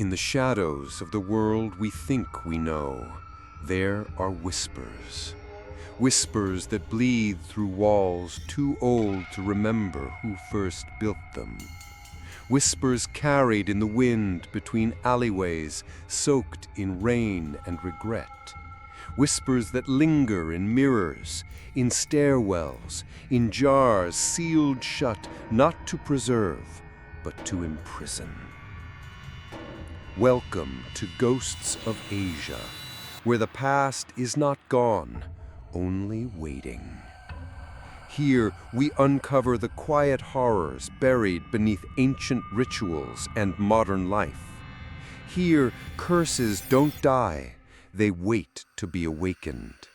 In the shadows of the world we think we know, there are whispers. Whispers that bleed through walls too old to remember who first built them. Whispers carried in the wind between alleyways soaked in rain and regret. Whispers that linger in mirrors, in stairwells, in jars sealed shut not to preserve, but to imprison. Welcome to Ghosts of Asia, where the past is not gone, only waiting. Here we uncover the quiet horrors buried beneath ancient rituals and modern life. Here curses don't die, they wait to be awakened.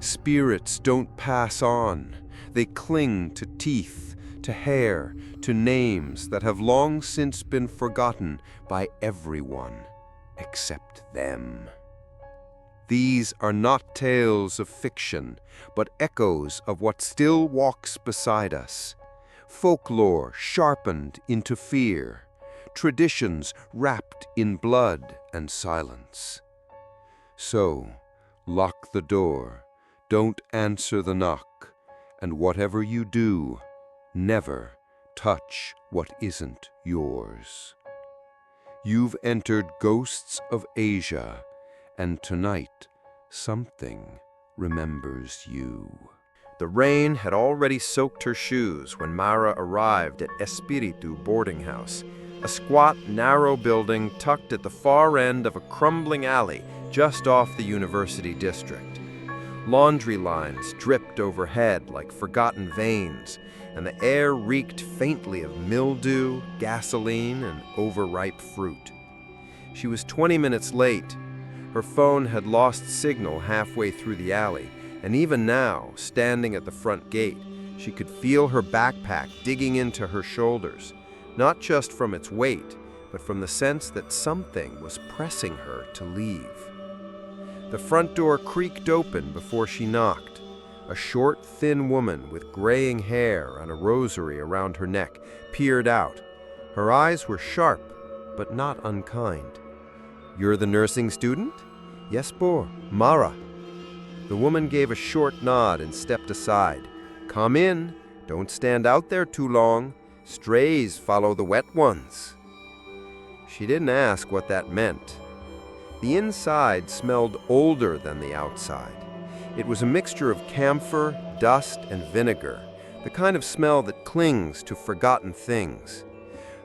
Spirits don't pass on, they cling to teeth, to hair, to names that have long since been forgotten by everyone except them. These are not tales of fiction, but echoes of what still walks beside us. Folklore sharpened into fear, traditions wrapped in blood and silence. So, lock the door, don't answer the knock, and whatever you do, never touch what isn't yours. You've entered Ghosts of Asia, and tonight, something remembers you. The rain had already soaked her shoes when Mara arrived at Espiritu boarding house, a squat, narrow building tucked at the far end of a crumbling alley just off the university district. Laundry lines dripped overhead like forgotten veins, and the air reeked faintly of mildew, gasoline, and overripe fruit. She was 20 minutes late. Her phone had lost signal halfway through the alley, and even now, standing at the front gate, she could feel her backpack digging into her shoulders, not just from its weight, but from the sense that something was pressing her to leave. The front door creaked open before she knocked. A short, thin woman with graying hair and a rosary around her neck peered out. Her eyes were sharp, but not unkind. "You're the nursing student?" "Yes, po, Mara." The woman gave a short nod and stepped aside. "Come in. Don't stand out there too long. Strays follow the wet ones." She didn't ask what that meant. The inside smelled older than the outside. It was a mixture of camphor, dust, and vinegar, the kind of smell that clings to forgotten things.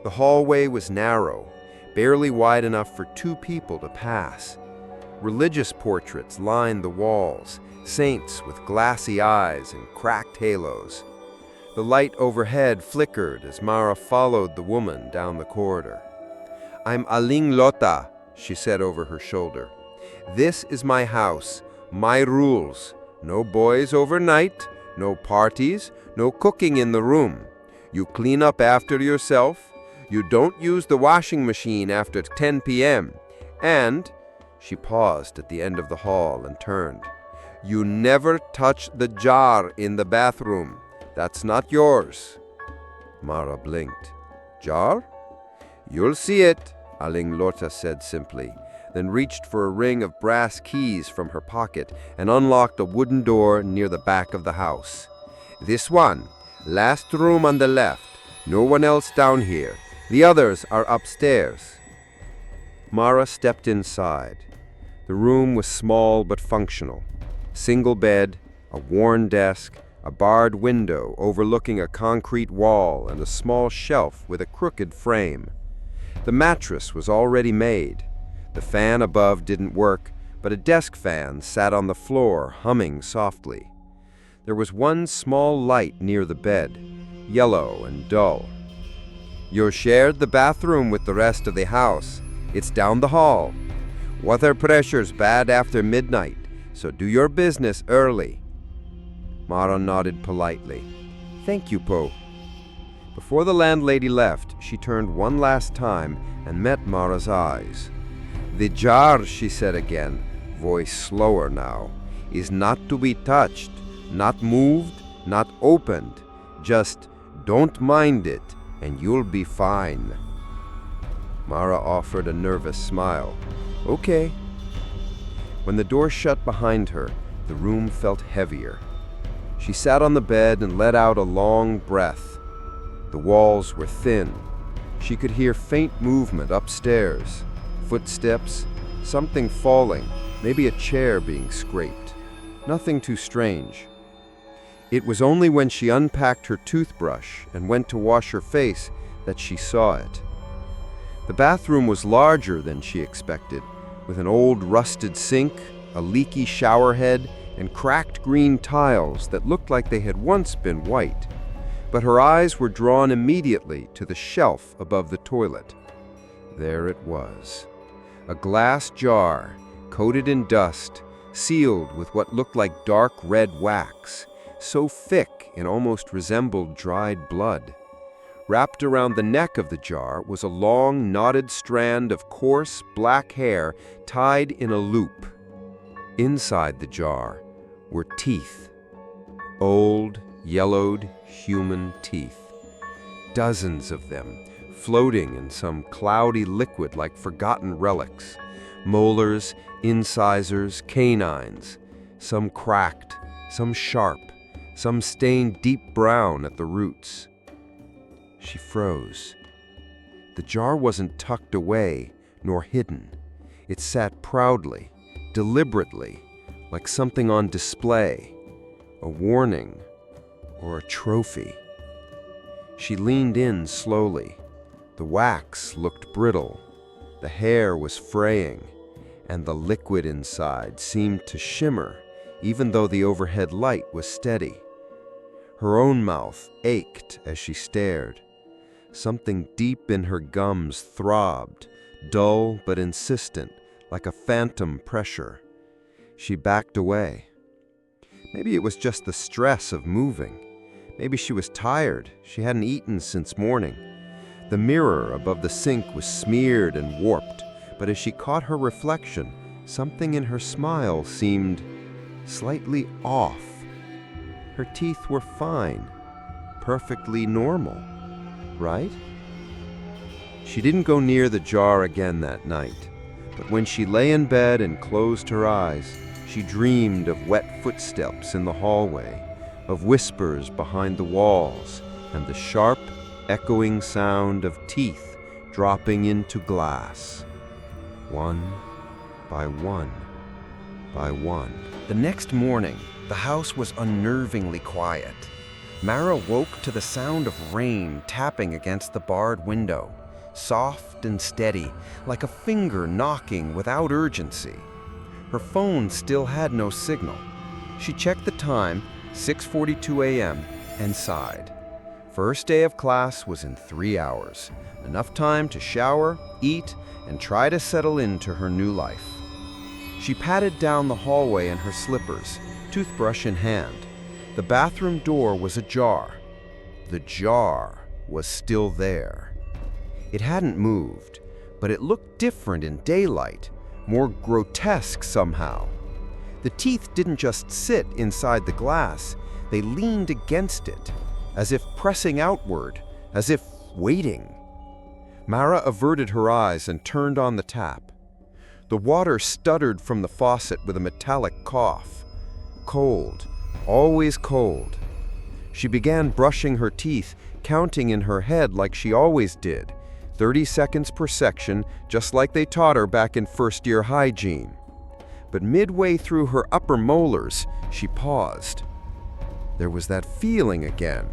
The hallway was narrow, barely wide enough for two people to pass. Religious portraits lined the walls, saints with glassy eyes and cracked halos. The light overhead flickered as Mara followed the woman down the corridor. "I'm Aling Lota," she said over her shoulder. "This is my house, my rules. No boys overnight, no parties, no cooking in the room. You clean up after yourself. You don't use the washing machine after 10 p.m. And," she paused at the end of the hall and turned, "you never touch the jar in the bathroom. That's not yours." Mara blinked. "Jar?" "You'll see it," Aling Lota said simply, then reached for a ring of brass keys from her pocket and unlocked a wooden door near the back of the house. "This one, last room on the left. No one else down here. The others are upstairs." Mara stepped inside. The room was small but functional. Single bed, a worn desk, a barred window overlooking a concrete wall, and a small shelf with a crooked frame. The mattress was already made. The fan above didn't work, but a desk fan sat on the floor, humming softly. There was one small light near the bed, yellow and dull. "You shared the bathroom with the rest of the house. It's down the hall. Water pressure's bad after midnight, so do your business early." Mara nodded politely. "Thank you, Po." Before the landlady left, she turned one last time and met Mara's eyes. "The jar," she said again, voice slower now, "is not to be touched, not moved, not opened. Just don't mind it, and you'll be fine." Mara offered a nervous smile. Okay. When the door shut behind her, the room felt heavier. She sat on the bed and let out a long breath. The walls were thin. She could hear faint movement upstairs. Footsteps, something falling, maybe a chair being scraped. Nothing too strange. It was only when she unpacked her toothbrush and went to wash her face that she saw it. The bathroom was larger than she expected, with an old rusted sink, a leaky shower head, and cracked green tiles that looked like they had once been white. But her eyes were drawn immediately to the shelf above the toilet. There it was. A glass jar, coated in dust, sealed with what looked like dark red wax, so thick it almost resembled dried blood. Wrapped around the neck of the jar was a long, knotted strand of coarse, black hair tied in a loop. Inside the jar were teeth. Old, yellowed, human teeth. Dozens of them, floating in some cloudy liquid like forgotten relics. Molars, incisors, canines. Some cracked, some sharp, some stained deep brown at the roots. She froze. The jar wasn't tucked away nor hidden. It sat proudly, deliberately, like something on display, a warning or a trophy. She leaned in slowly. The wax looked brittle, the hair was fraying, and the liquid inside seemed to shimmer, even though the overhead light was steady. Her own mouth ached as she stared. Something deep in her gums throbbed, dull but insistent, like a phantom pressure. She backed away. Maybe it was just the stress of moving. Maybe she was tired. She hadn't eaten since morning. The mirror above the sink was smeared and warped, but as she caught her reflection, something in her smile seemed slightly off. Her teeth were fine, perfectly normal, right? She didn't go near the jar again that night, but when she lay in bed and closed her eyes, she dreamed of wet footsteps in the hallway, of whispers behind the walls, and the sharp, echoing sound of teeth dropping into glass. One by one by one. The next morning, the house was unnervingly quiet. Mara woke to the sound of rain tapping against the barred window, soft and steady, like a finger knocking without urgency. Her phone still had no signal. She checked the time, 6:42 a.m., and sighed. First day of class was in 3 hours, enough time to shower, eat, and try to settle into her new life. She padded down the hallway in her slippers, toothbrush in hand. The bathroom door was ajar. The jar was still there. It hadn't moved, but it looked different in daylight, more grotesque somehow. The teeth didn't just sit inside the glass, they leaned against it, as if pressing outward, as if waiting. Mara averted her eyes and turned on the tap. The water stuttered from the faucet with a metallic cough. Cold, always cold. She began brushing her teeth, counting in her head like she always did, 30 seconds per section, just like they taught her back in first-year hygiene. But midway through her upper molars, she paused. There was that feeling again,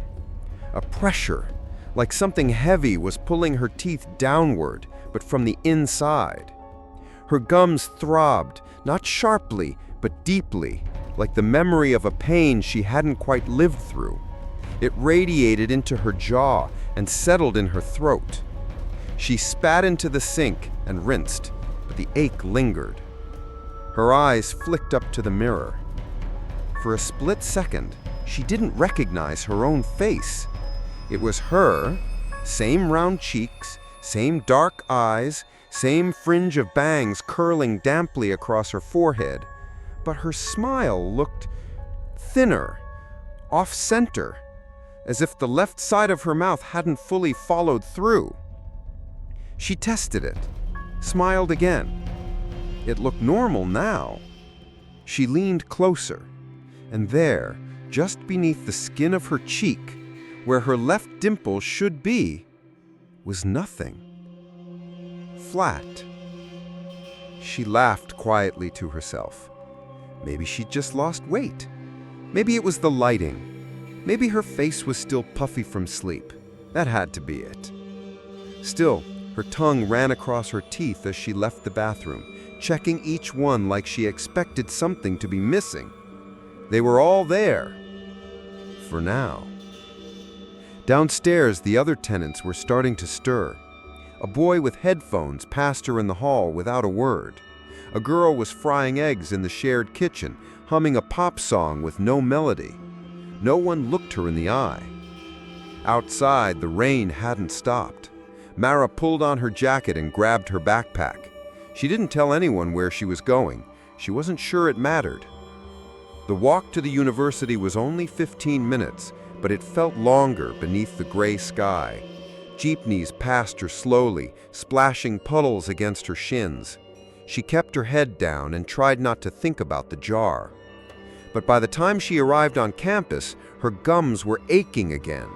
a pressure, like something heavy was pulling her teeth downward, but from the inside. Her gums throbbed, not sharply, but deeply, like the memory of a pain she hadn't quite lived through. It radiated into her jaw and settled in her throat. She spat into the sink and rinsed, but the ache lingered. Her eyes flicked up to the mirror. For a split second, she didn't recognize her own face. It was her, same round cheeks, same dark eyes, same fringe of bangs curling damply across her forehead, but her smile looked thinner, off-center, as if the left side of her mouth hadn't fully followed through. She tested it, smiled again. It looked normal now. She leaned closer, and there, just beneath the skin of her cheek, where her left dimple should be, was nothing. Flat. She laughed quietly to herself. Maybe she'd just lost weight. Maybe it was the lighting. Maybe her face was still puffy from sleep. That had to be it. Still, her tongue ran across her teeth as she left the bathroom, checking each one like she expected something to be missing. They were all there. For now. Downstairs, the other tenants were starting to stir. A boy with headphones passed her in the hall without a word. A girl was frying eggs in the shared kitchen, humming a pop song with no melody. No one looked her in the eye. Outside, the rain hadn't stopped. Mara pulled on her jacket and grabbed her backpack. She didn't tell anyone where she was going. She wasn't sure it mattered. The walk to the university was only 15 minutes, but it felt longer beneath the gray sky. Jeepneys passed her slowly, splashing puddles against her shins. She kept her head down and tried not to think about the jar. But by the time she arrived on campus, her gums were aching again.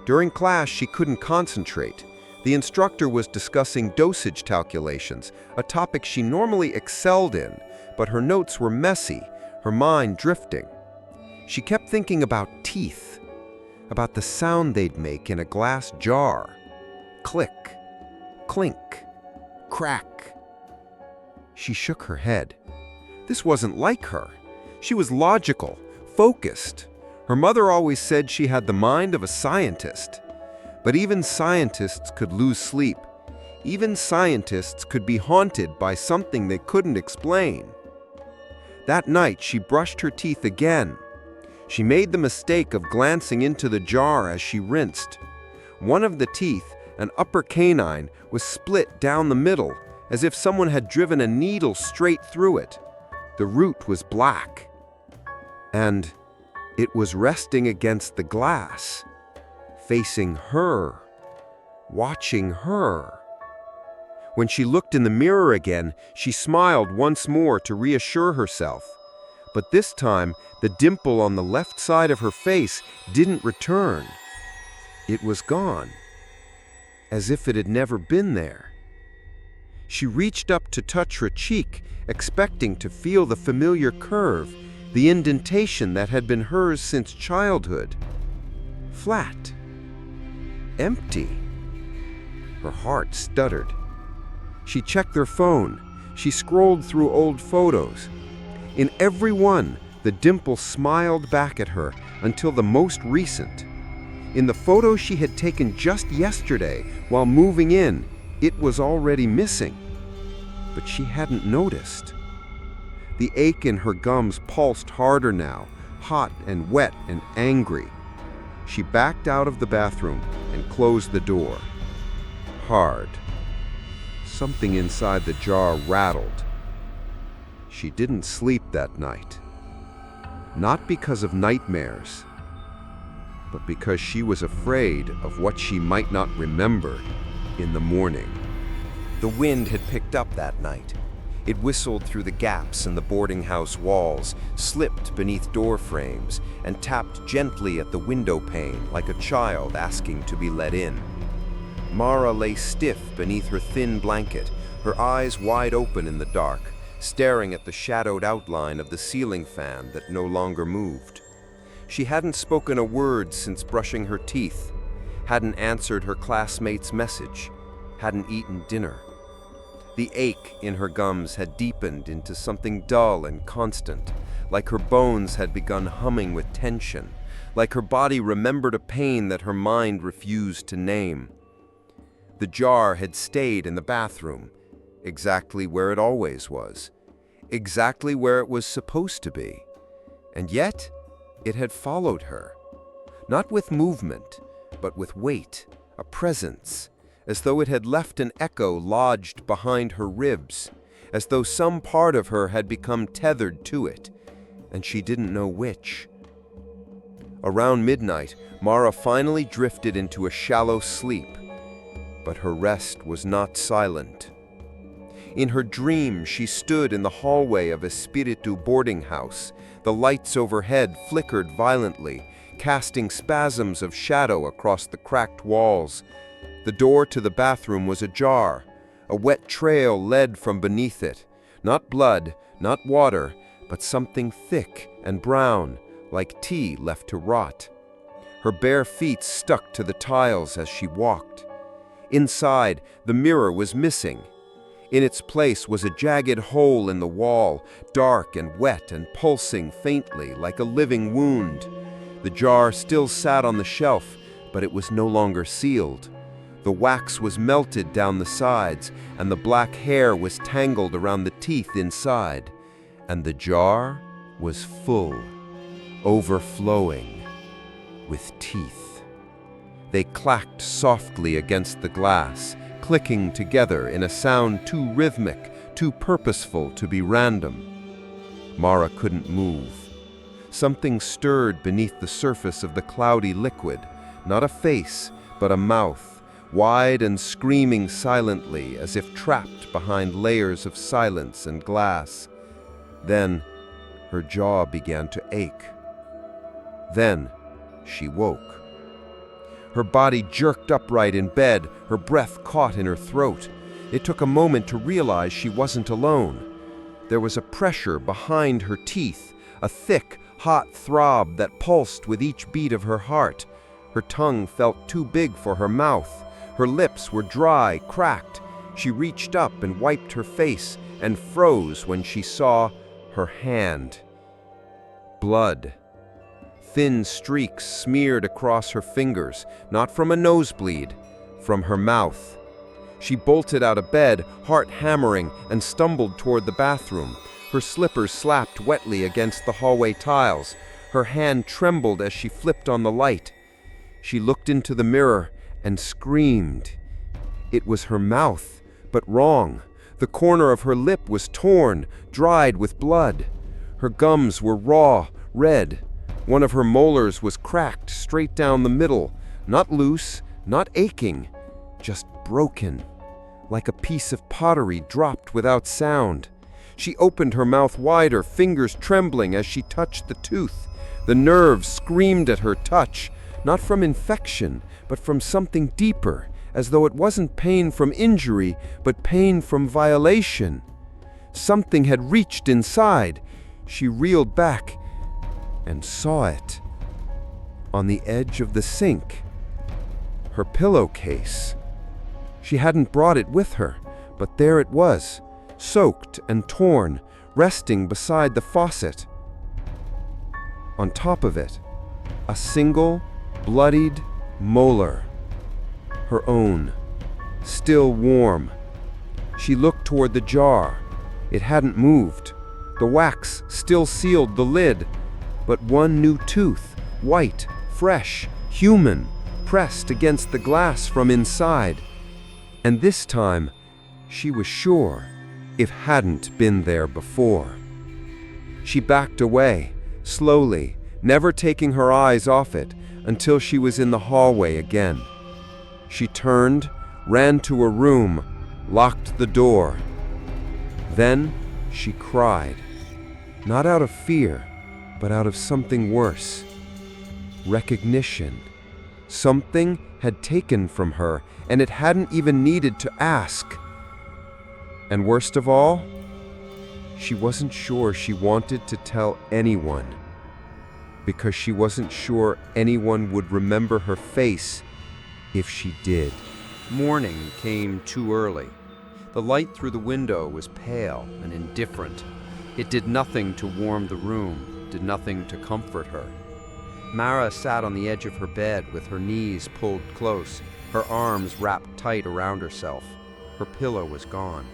During class, she couldn't concentrate. The instructor was discussing dosage calculations, a topic she normally excelled in, but her notes were messy, her mind drifting. She kept thinking about teeth, about the sound they'd make in a glass jar. Click, clink, crack. She shook her head. This wasn't like her. She was logical, focused. Her mother always said she had the mind of a scientist. But even scientists could lose sleep. Even scientists could be haunted by something they couldn't explain. That night, she brushed her teeth again. She made the mistake of glancing into the jar as she rinsed. One of the teeth, an upper canine, was split down the middle, as if someone had driven a needle straight through it. The root was black. And it was resting against the glass, facing her, watching her. When she looked in the mirror again, she smiled once more to reassure herself. But this time, the dimple on the left side of her face didn't return. It was gone, as if it had never been there. She reached up to touch her cheek, expecting to feel the familiar curve, the indentation that had been hers since childhood. Flat. Empty. Her heart stuttered. She checked her phone. She scrolled through old photos. In every one, the dimple smiled back at her until the most recent. In the photo she had taken just yesterday while moving in, it was already missing. But she hadn't noticed. The ache in her gums pulsed harder now, hot and wet and angry. She backed out of the bathroom and closed the door. Hard. Something inside the jar rattled. She didn't sleep that night. Not because of nightmares, but because she was afraid of what she might not remember in the morning. The wind had picked up that night. It whistled through the gaps in the boarding house walls, slipped beneath door frames, and tapped gently at the window pane like a child asking to be let in. Mara lay stiff beneath her thin blanket, her eyes wide open in the dark, staring at the shadowed outline of the ceiling fan that no longer moved. She hadn't spoken a word since brushing her teeth, hadn't answered her classmate's message, hadn't eaten dinner. The ache in her gums had deepened into something dull and constant, like her bones had begun humming with tension, like her body remembered a pain that her mind refused to name. The jar had stayed in the bathroom, exactly where it always was, exactly where it was supposed to be. And yet, it had followed her, not with movement, but with weight, a presence, as though it had left an echo lodged behind her ribs, as though some part of her had become tethered to it, and she didn't know which. Around midnight, Mara finally drifted into a shallow sleep, but her rest was not silent. In her dream, she stood in the hallway of Espiritu boarding house. The lights overhead flickered violently, casting spasms of shadow across the cracked walls. The door to the bathroom was ajar. A wet trail led from beneath it. Not blood, not water, but something thick and brown, like tea left to rot. Her bare feet stuck to the tiles as she walked. Inside, the mirror was missing. In its place was a jagged hole in the wall, dark and wet and pulsing faintly like a living wound. The jar still sat on the shelf, but it was no longer sealed. The wax was melted down the sides, and the black hair was tangled around the teeth inside. And the jar was full, overflowing with teeth. They clacked softly against the glass, clicking together in a sound too rhythmic, too purposeful to be random. Mara couldn't move. Something stirred beneath the surface of the cloudy liquid, not a face, but a mouth, wide and screaming silently as if trapped behind layers of silence and glass. Then her jaw began to ache. Then she woke. Her body jerked upright in bed, her breath caught in her throat. It took a moment to realize she wasn't alone. There was a pressure behind her teeth, a thick, hot throb that pulsed with each beat of her heart. Her tongue felt too big for her mouth. Her lips were dry, cracked. She reached up and wiped her face and froze when she saw her hand. Blood. Thin streaks smeared across her fingers, not from a nosebleed, from her mouth. She bolted out of bed, heart hammering, and stumbled toward the bathroom. Her slippers slapped wetly against the hallway tiles. Her hand trembled as she flipped on the light. She looked into the mirror and screamed. It was her mouth, but wrong. The corner of her lip was torn, dried with blood. Her gums were raw, red. One of her molars was cracked straight down the middle, not loose, not aching, just broken, like a piece of pottery dropped without sound. She opened her mouth wider, fingers trembling as she touched the tooth. The nerves screamed at her touch, not from infection, but from something deeper, as though it wasn't pain from injury, but pain from violation. Something had reached inside. She reeled back and saw it. On the edge of the sink. Her pillowcase. She hadn't brought it with her, but there it was, soaked and torn, resting beside the faucet. On top of it, a single, bloodied molar. Her own, still warm. She looked toward the jar. It hadn't moved. The wax still sealed the lid, but one new tooth, white, fresh, human, pressed against the glass from inside. And this time, she was sure, it hadn't been there before. She backed away, slowly, never taking her eyes off it, until she was in the hallway again. She turned, ran to a room, locked the door. Then she cried, not out of fear, but out of something worse. Recognition. Something had taken from her, and it hadn't even needed to ask. And worst of all, she wasn't sure she wanted to tell anyone, because she wasn't sure anyone would remember her face if she did. Morning came too early. The light through the window was pale and indifferent. It did nothing to warm the room, did nothing to comfort her. Mara sat on the edge of her bed with her knees pulled close, her arms wrapped tight around herself. Her pillow was gone.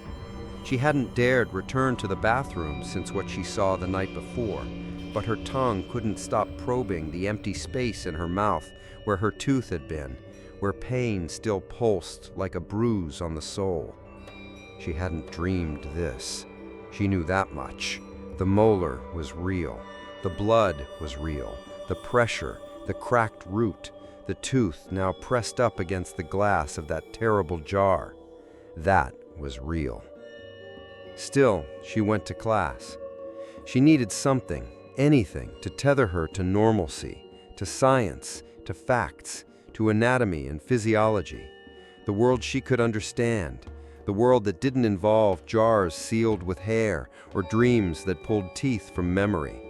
She hadn't dared return to the bathroom since what she saw the night before, but her tongue couldn't stop probing the empty space in her mouth where her tooth had been, where pain still pulsed like a bruise on the soul. She hadn't dreamed this. She knew that much. The molar was real. The blood was real. The pressure, the cracked root, the tooth now pressed up against the glass of that terrible jar. That was real. Still, she went to class. She needed something, anything, to tether her to normalcy, to science, to facts, to anatomy and physiology. The world she could understand, the world that didn't involve jars sealed with hair or dreams that pulled teeth from memory.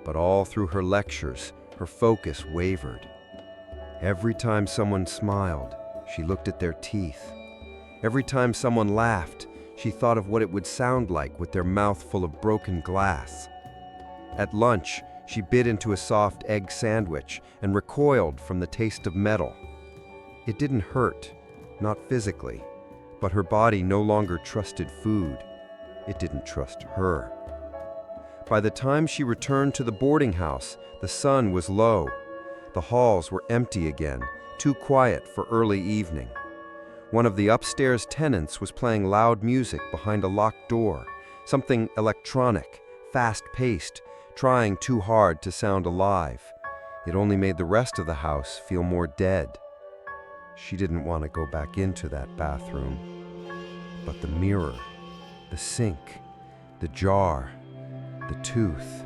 But all through her lectures, her focus wavered. Every time someone smiled, she looked at their teeth. Every time someone laughed, she thought of what it would sound like with their mouth full of broken glass. At lunch, she bit into a soft egg sandwich and recoiled from the taste of metal. It didn't hurt, not physically, but her body no longer trusted food. It didn't trust her. By the time she returned to the boarding house, the sun was low. The halls were empty again, too quiet for early evening. One of the upstairs tenants was playing loud music behind a locked door, something electronic, fast-paced, trying too hard to sound alive. It only made the rest of the house feel more dead. She didn't want to go back into that bathroom. But the mirror, the sink, the jar, the tooth,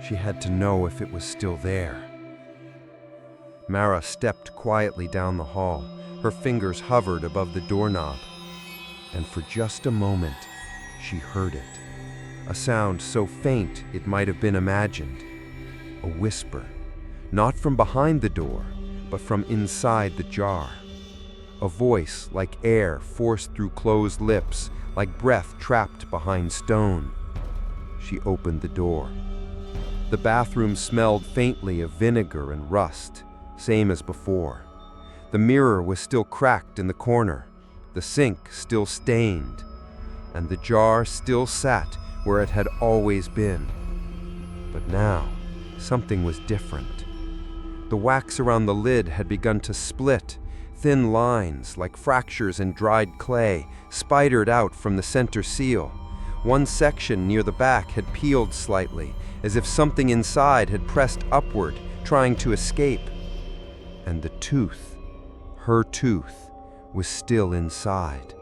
she had to know if it was still there. Mara stepped quietly down the hall. Her fingers hovered above the doorknob. And for just a moment, she heard it. A sound so faint it might have been imagined. A whisper, not from behind the door, but from inside the jar. A voice like air forced through closed lips, like breath trapped behind stone. She opened the door. The bathroom smelled faintly of vinegar and rust, same as before. The mirror was still cracked in the corner, the sink still stained, and the jar still sat where it had always been. But now, something was different. The wax around the lid had begun to split. Thin lines, like fractures in dried clay, spidered out from the center seal. One section near the back had peeled slightly, as if something inside had pressed upward, trying to escape. And the tooth, her tooth, was still inside,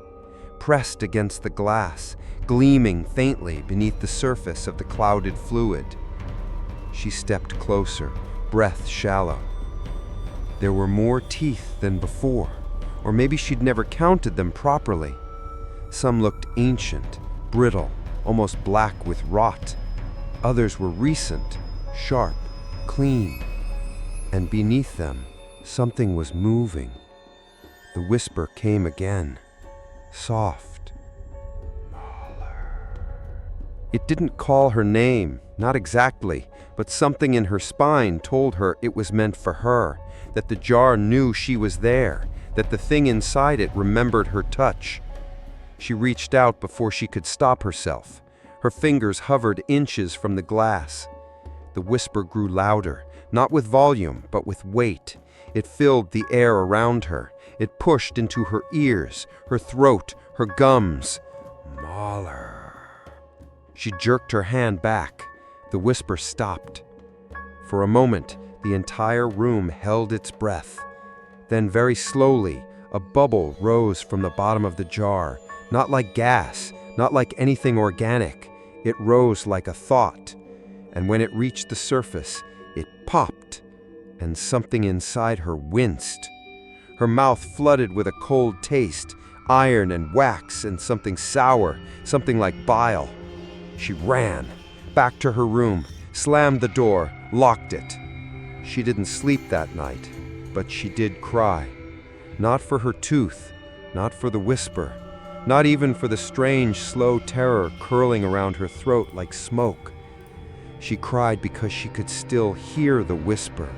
pressed against the glass, gleaming faintly beneath the surface of the clouded fluid. She stepped closer, breath shallow. There were more teeth than before, or maybe she'd never counted them properly. Some looked ancient, brittle, almost black with rot. Others were recent, sharp, clean. And beneath them, something was moving. The whisper came again, soft. It didn't call her name, not exactly, but something in her spine told her it was meant for her, that the jar knew she was there, that the thing inside it remembered her touch. She reached out before she could stop herself. Her fingers hovered inches from the glass. The whisper grew louder, not with volume, but with weight. It filled the air around her. It pushed into her ears, her throat, her gums. Mahler. She jerked her hand back. The whisper stopped. For a moment, the entire room held its breath. Then very slowly, a bubble rose from the bottom of the jar, not like gas, not like anything organic. It rose like a thought. And when it reached the surface, it popped, and something inside her winced. Her mouth flooded with a cold taste, iron and wax and something sour, something like bile. She ran, back to her room, slammed the door, locked it. She didn't sleep that night, but she did cry. Not for her tooth, not for the whisper, not even for the strange, slow terror curling around her throat like smoke. She cried because she could still hear the whisper,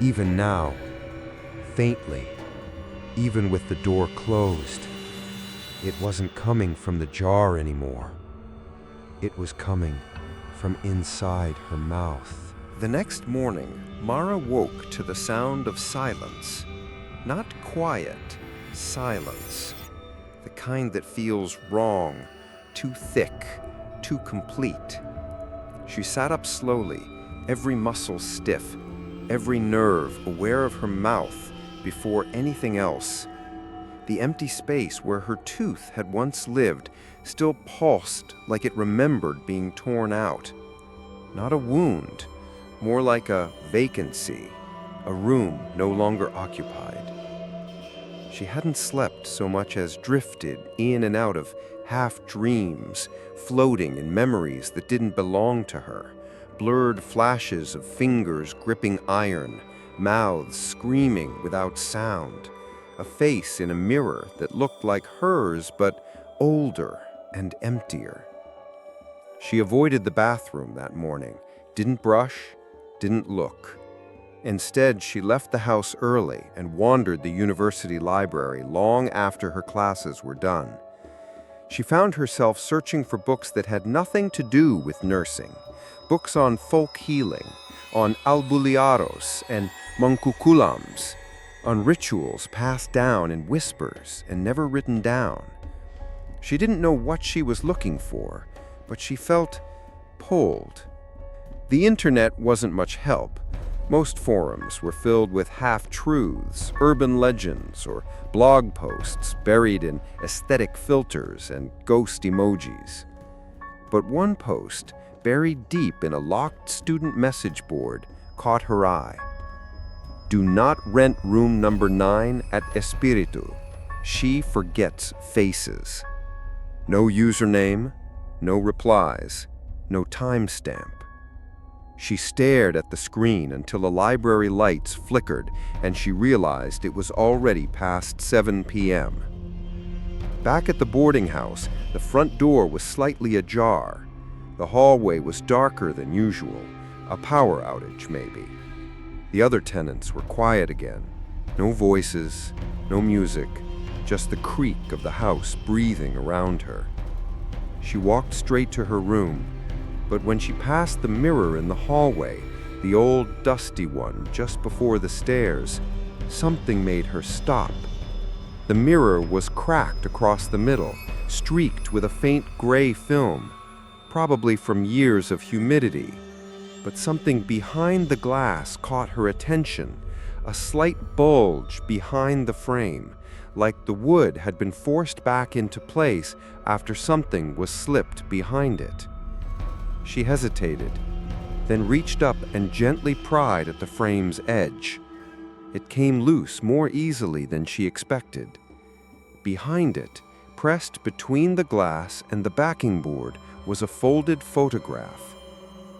even now, faintly, even with the door closed. It wasn't coming from the jar anymore. It was coming from inside her mouth. The next morning, Mara woke to the sound of silence. Not quiet, silence. The kind that feels wrong, too thick, too complete. She sat up slowly, every muscle stiff, every nerve aware of her mouth before anything else. The empty space where her tooth had once lived still pulsed like it remembered being torn out. Not a wound, more like a vacancy, a room no longer occupied. She hadn't slept so much as drifted in and out of half-dreams, floating in memories that didn't belong to her, blurred flashes of fingers gripping iron, mouths screaming without sound, a face in a mirror that looked like hers but older and emptier. She avoided the bathroom that morning, didn't brush, didn't look. Instead, she left the house early and wandered the university library long after her classes were done. She found herself searching for books that had nothing to do with nursing, books on folk healing, on albuliaros and mangkukulams, on rituals passed down in whispers and never written down. She didn't know what she was looking for, but she felt pulled. The internet wasn't much help. Most forums were filled with half-truths, urban legends, or blog posts buried in aesthetic filters and ghost emojis. But one post, buried deep in a locked student message board, caught her eye. Do not rent room number 9 at Espiritu. She forgets faces. No username, no replies, no timestamp. She stared at the screen until the library lights flickered and she realized it was already past 7 p.m. Back at the boarding house, the front door was slightly ajar. The hallway was darker than usual, a power outage maybe. The other tenants were quiet again. No voices, no music, just the creak of the house breathing around her. She walked straight to her room, but when she passed the mirror in the hallway, the old dusty one just before the stairs, something made her stop. The mirror was cracked across the middle, streaked with a faint gray film, probably from years of humidity. But something behind the glass caught her attention, a slight bulge behind the frame, like the wood had been forced back into place after something was slipped behind it. She hesitated, then reached up and gently pried at the frame's edge. It came loose more easily than she expected. Behind it, pressed between the glass and the backing board, was a folded photograph.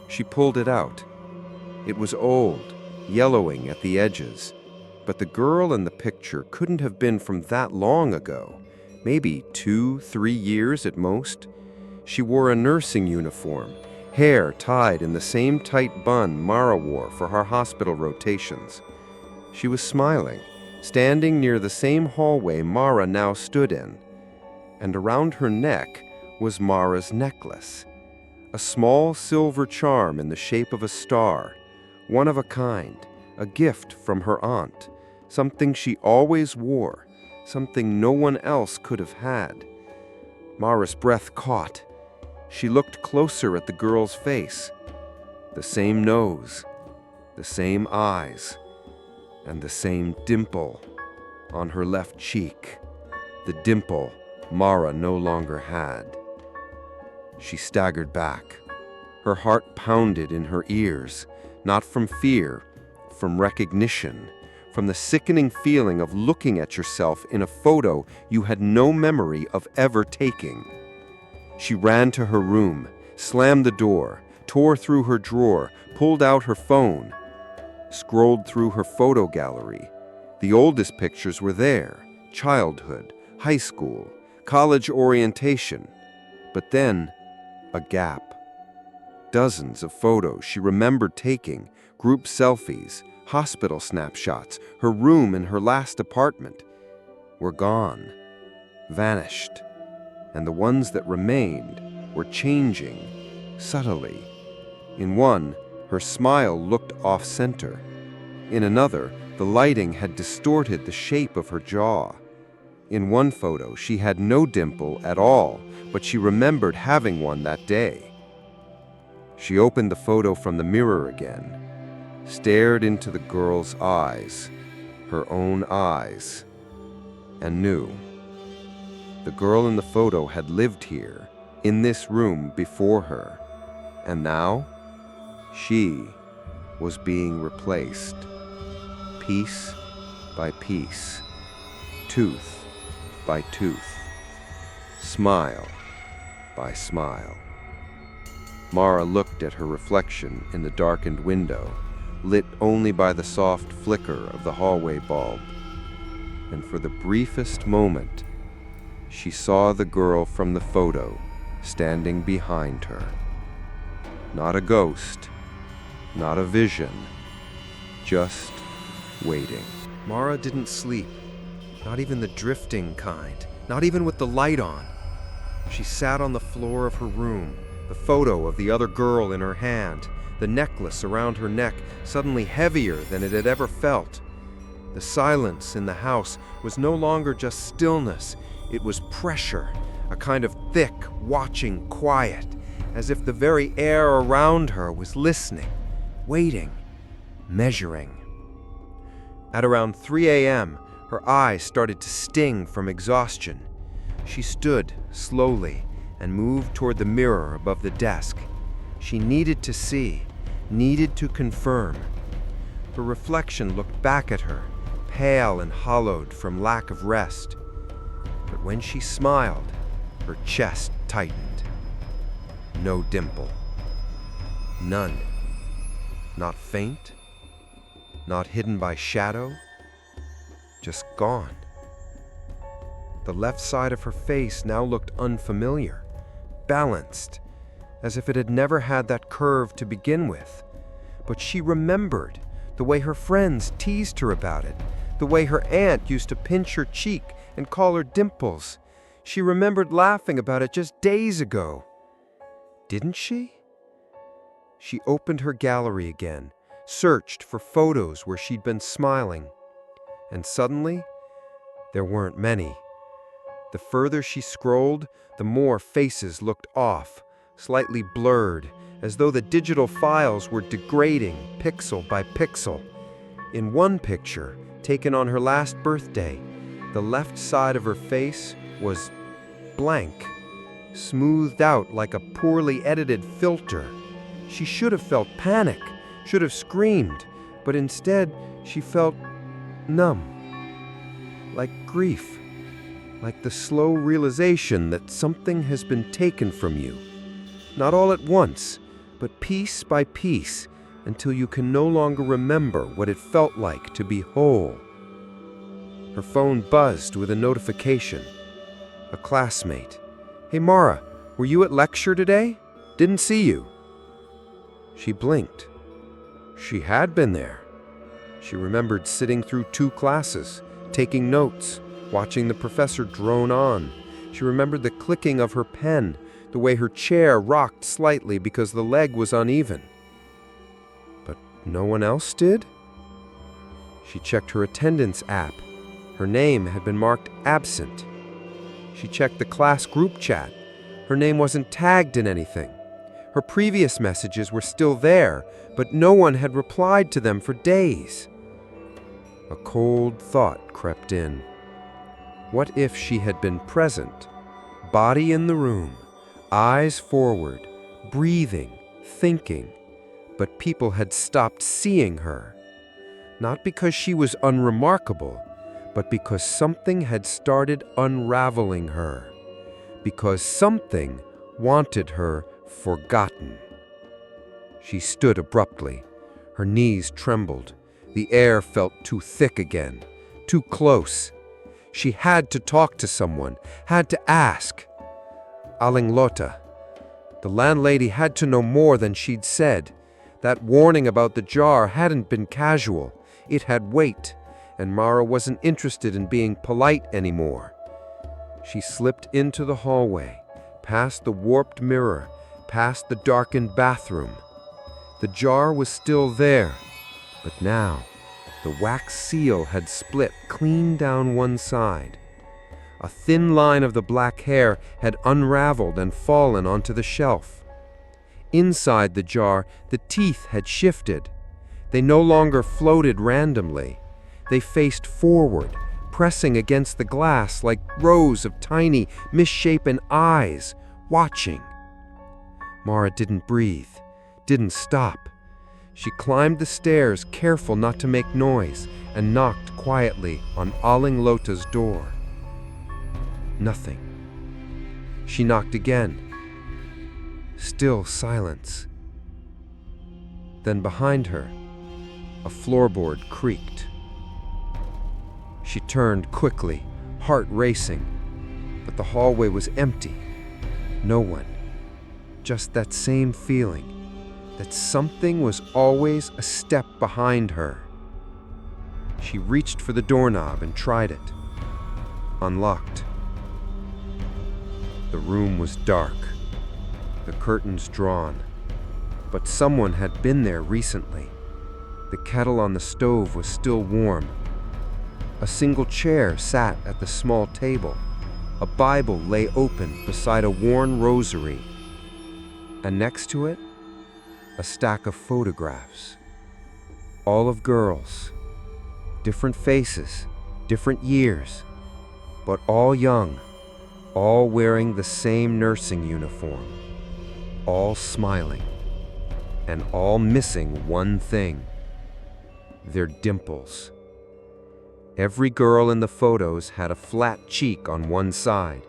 She pulled it out. It was old, yellowing at the edges, but the girl in the picture couldn't have been from that long ago, maybe 2-3 years at most. She wore a nursing uniform, hair tied in the same tight bun Mara wore for her hospital rotations. She was smiling, standing near the same hallway Mara now stood in, and around her neck was Mara's necklace, a small silver charm in the shape of a star, one of a kind, a gift from her aunt, something she always wore, something no one else could have had. Mara's breath caught. She looked closer at the girl's face. The same nose, the same eyes, and the same dimple on her left cheek, the dimple Mara no longer had. She staggered back. Her heart pounded in her ears, not from fear, from recognition, from the sickening feeling of looking at yourself in a photo you had no memory of ever taking. She ran to her room, slammed the door, tore through her drawer, pulled out her phone, scrolled through her photo gallery. The oldest pictures were there: childhood, high school, college orientation. But then, a gap. Dozens of photos she remembered taking, group selfies, hospital snapshots, her room in her last apartment, were gone, vanished, and the ones that remained were changing, subtly. In one, her smile looked off-center. In another, the lighting had distorted the shape of her jaw. In one photo, she had no dimple at all, but she remembered having one that day. She opened the photo from the mirror again. stared into the girl's eyes, her own eyes, and knew. The girl in the photo had lived here, in this room before her, and now she was being replaced, piece by piece, tooth by tooth, smile by smile. Mara looked at her reflection in the darkened window, lit only by the soft flicker of the hallway bulb, and for the briefest moment, she saw the girl from the photo standing behind her. Not a ghost, not a vision, just waiting. Mara didn't sleep, not even the drifting kind, not even with the light on. She sat on the floor of her room, the photo of the other girl in her hand, the necklace around her neck suddenly heavier than it had ever felt. The silence in the house was no longer just stillness, it was pressure, a kind of thick, watching quiet, as if the very air around her was listening, waiting, measuring. At around 3 a.m., her eyes started to sting from exhaustion. She stood slowly and moved toward the mirror above the desk. She needed to see, needed to confirm. Her reflection looked back at her, pale and hollowed from lack of rest. But when she smiled, her chest tightened. No dimple. None. Not faint. Not hidden by shadow. Just gone. The left side of her face now looked unfamiliar, balanced, as if it had never had that curve to begin with. But she remembered the way her friends teased her about it, the way her aunt used to pinch her cheek and call her dimples. She remembered laughing about it just days ago. Didn't she? She opened her gallery again, searched for photos where she'd been smiling. And suddenly, there weren't many. The further she scrolled, the more faces looked off, slightly blurred, as though the digital files were degrading pixel by pixel. In one picture, taken on her last birthday, the left side of her face was blank, smoothed out like a poorly edited filter. She should have felt panic, should have screamed, but instead she felt numb, like grief, like the slow realization that something has been taken from you. Not all at once, but piece by piece, until you can no longer remember what it felt like to be whole. Her phone buzzed with a notification. A classmate. "Hey Mara, were you at lecture today? Didn't see you." She blinked. She had been there. She remembered sitting through 2 classes, taking notes, watching the professor drone on. She remembered the clicking of her pen, the way her chair rocked slightly because the leg was uneven. But no one else did? She checked her attendance app. Her name had been marked absent. She checked the class group chat. Her name wasn't tagged in anything. Her previous messages were still there, but no one had replied to them for days. A cold thought crept in. What if she had been present, body in the room, eyes forward, breathing, thinking, but people had stopped seeing her? Not because she was unremarkable, but because something had started unraveling her, because something wanted her forgotten. She stood abruptly. Her knees trembled. The air felt too thick again, too close. She had to talk to someone, had to ask. Aling Lota. The landlady had to know more than she'd said. That warning about the jar hadn't been casual. It had weight, and Mara wasn't interested in being polite anymore. She slipped into the hallway, past the warped mirror, past the darkened bathroom. The jar was still there, but now the wax seal had split clean down one side. A thin line of the black hair had unraveled and fallen onto the shelf. Inside the jar, the teeth had shifted. They no longer floated randomly. They faced forward, pressing against the glass like rows of tiny, misshapen eyes, watching. Mara didn't breathe, didn't stop. She climbed the stairs, careful not to make noise, and knocked quietly on Aling Lota's door. Nothing. She knocked again. Still silence. Then behind her, a floorboard creaked. She turned quickly, heart racing, but the hallway was empty. No one. Just that same feeling that something was always a step behind her. She reached for the doorknob and tried it. Unlocked. The room was dark, the curtains drawn, but someone had been there recently. The kettle on the stove was still warm. A single chair sat at the small table. A Bible lay open beside a worn rosary. And next to it, a stack of photographs. All of girls. Different faces, different years, but all young, all wearing the same nursing uniform, all smiling, and all missing one thing: their dimples. Every girl in the photos had a flat cheek on one side.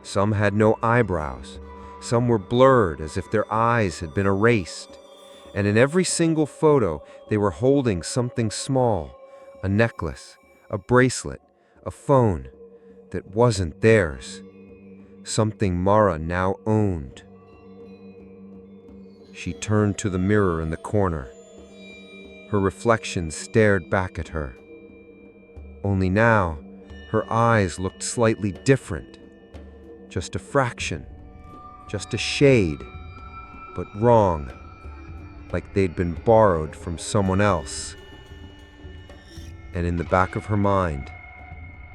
Some had no eyebrows. Some were blurred as if their eyes had been erased. And in every single photo, they were holding something small, a necklace, a bracelet, a phone that wasn't theirs. Something Mara now owned. She turned to the mirror in the corner. Her reflection stared back at her. Only now, her eyes looked slightly different. Just a fraction, just a shade, but wrong, like they'd been borrowed from someone else. And in the back of her mind,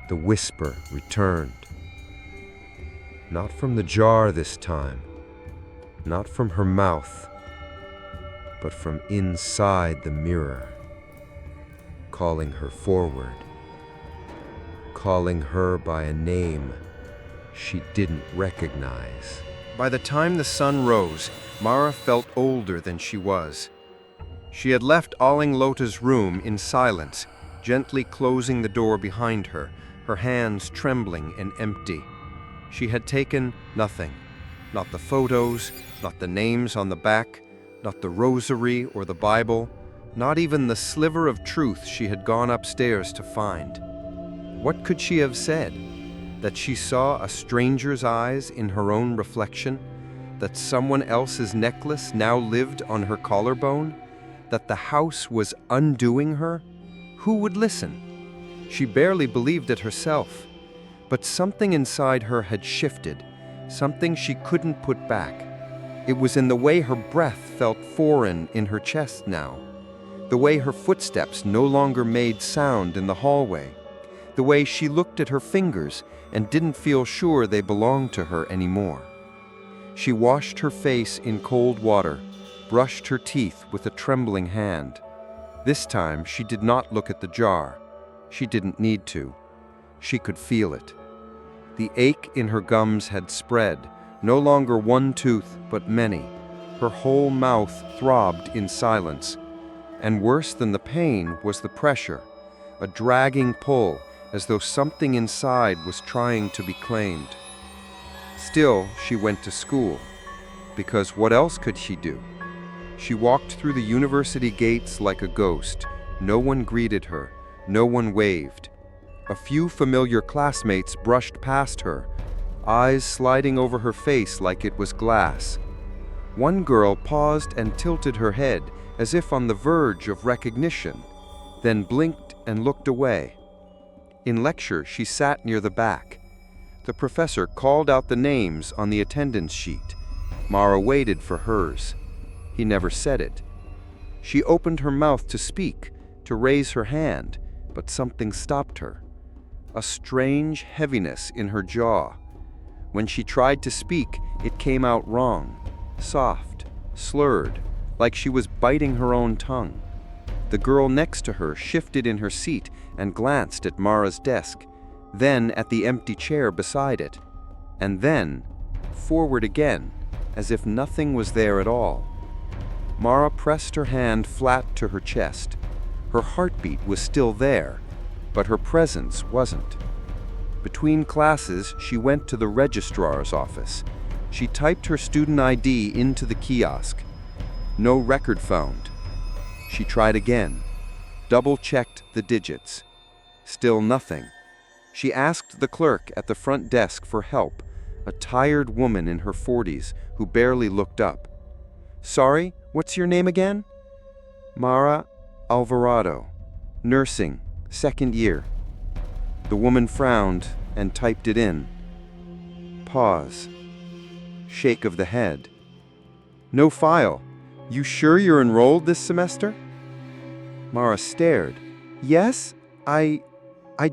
the whisper returned. Not from the jar this time, not from her mouth, but from inside the mirror, calling her forward, calling her by a name she didn't recognize. By the time the sun rose, Mara felt older than she was. She had left Aling Lota's room in silence, gently closing the door behind her, her hands trembling and empty. She had taken nothing. Not the photos, not the names on the back, not the rosary or the Bible, not even the sliver of truth she had gone upstairs to find. What could she have said? That she saw a stranger's eyes in her own reflection? That someone else's necklace now lived on her collarbone? That the house was undoing her? Who would listen? She barely believed it herself. But something inside her had shifted, something she couldn't put back. It was in the way her breath felt foreign in her chest now, the way her footsteps no longer made sound in the hallway, the way she looked at her fingers and didn't feel sure they belonged to her anymore. She washed her face in cold water, brushed her teeth with a trembling hand. This time she did not look at the jar. She didn't need to. She could feel it. The ache in her gums had spread, no longer one tooth, but many. Her whole mouth throbbed in silence. And worse than the pain was the pressure, a dragging pull, as though something inside was trying to be claimed. Still, she went to school, because what else could she do? She walked through the university gates like a ghost. No one greeted her, no one waved. A few familiar classmates brushed past her, eyes sliding over her face like it was glass. One girl paused and tilted her head as if on the verge of recognition, then blinked and looked away. In lecture, she sat near the back. The professor called out the names on the attendance sheet. Mara waited for hers. He never said it. She opened her mouth to speak, to raise her hand, but something stopped her. A strange heaviness in her jaw. When she tried to speak, it came out wrong, soft, slurred, like she was biting her own tongue. The girl next to her shifted in her seat and glanced at Mara's desk, then at the empty chair beside it, and then forward again, as if nothing was there at all. Mara pressed her hand flat to her chest. Her heartbeat was still there, but her presence wasn't. Between classes, she went to the registrar's office. She typed her student ID into the kiosk. No record found. She tried again, double-checked the digits. Still nothing. She asked the clerk at the front desk for help, a tired woman in her 40s who barely looked up. "Sorry, what's your name again?" "Mara Alvarado, nursing, 2nd year." The woman frowned and typed it in. Pause. Shake of the head. "No file. You sure you're enrolled this semester?" Mara stared. "Yes, I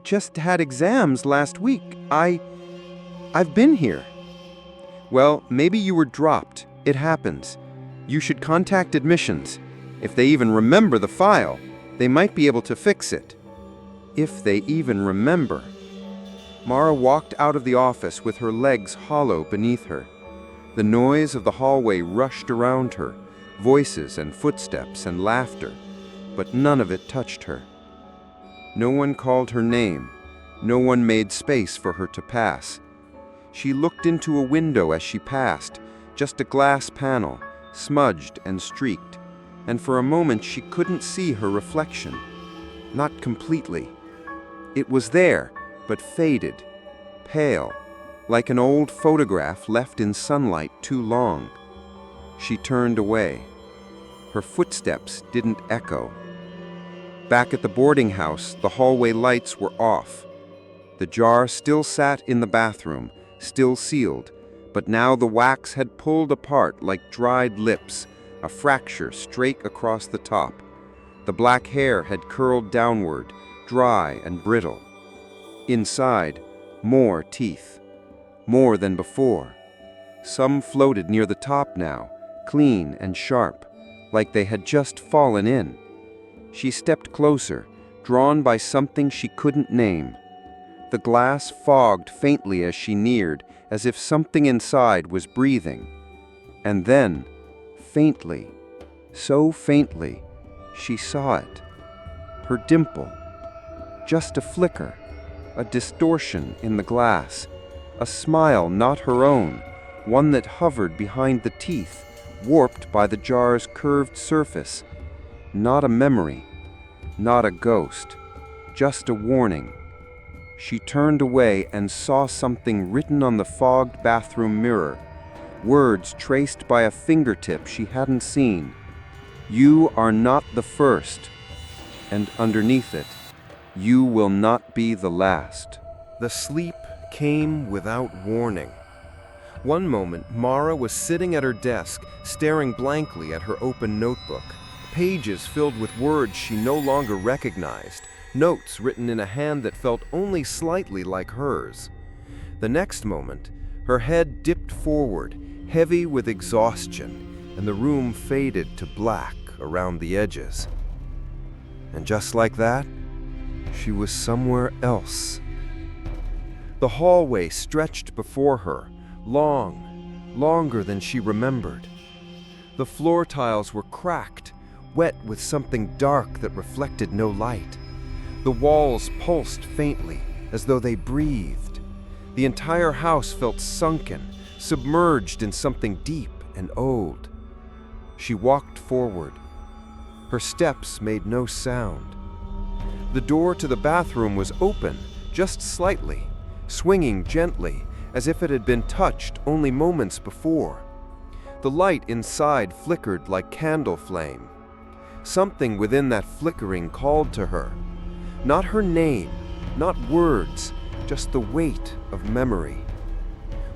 just had exams last week. I've been here." "Well, maybe you were dropped. It happens. You should contact admissions. If they even remember the file, they might be able to fix it." If they even remember. Mara walked out of the office with her legs hollow beneath her. The noise of the hallway rushed around her, voices and footsteps and laughter, but none of it touched her. No one called her name. No one made space for her to pass. She looked into a window as she passed, just a glass panel, smudged and streaked, and for a moment she couldn't see her reflection. Not completely. It was there, but faded, pale, like an old photograph left in sunlight too long. She turned away. Her footsteps didn't echo. Back at the boarding house, the hallway lights were off. The jar still sat in the bathroom, still sealed, but now the wax had pulled apart like dried lips, a fracture straight across the top. The black hair had curled downward, dry and brittle. Inside, more teeth. More than before. Some floated near the top now, clean and sharp, like they had just fallen in. She stepped closer, drawn by something she couldn't name. The glass fogged faintly as she neared, as if something inside was breathing. And then, faintly, so faintly, she saw it. Her dimple. Just a flicker, a distortion in the glass, a smile not her own, one that hovered behind the teeth, warped by the jar's curved surface. Not a memory, not a ghost, just a warning. She turned away and saw something written on the fogged bathroom mirror, words traced by a fingertip she hadn't seen. "You are not the first," and underneath it, "You will not be the last." The sleep came without warning. One moment, Mara was sitting at her desk, staring blankly at her open notebook, pages filled with words she no longer recognized, notes written in a hand that felt only slightly like hers. The next moment, her head dipped forward, heavy with exhaustion, and the room faded to black around the edges. And just like that, she was somewhere else. The hallway stretched before her, long, longer than she remembered. The floor tiles were cracked, wet with something dark that reflected no light. The walls pulsed faintly, as though they breathed. The entire house felt sunken, submerged in something deep and old. She walked forward. Her steps made no sound. The door to the bathroom was open, just slightly, swinging gently, as if it had been touched only moments before. The light inside flickered like candle flame. Something within that flickering called to her. Not her name, not words, just the weight of memory.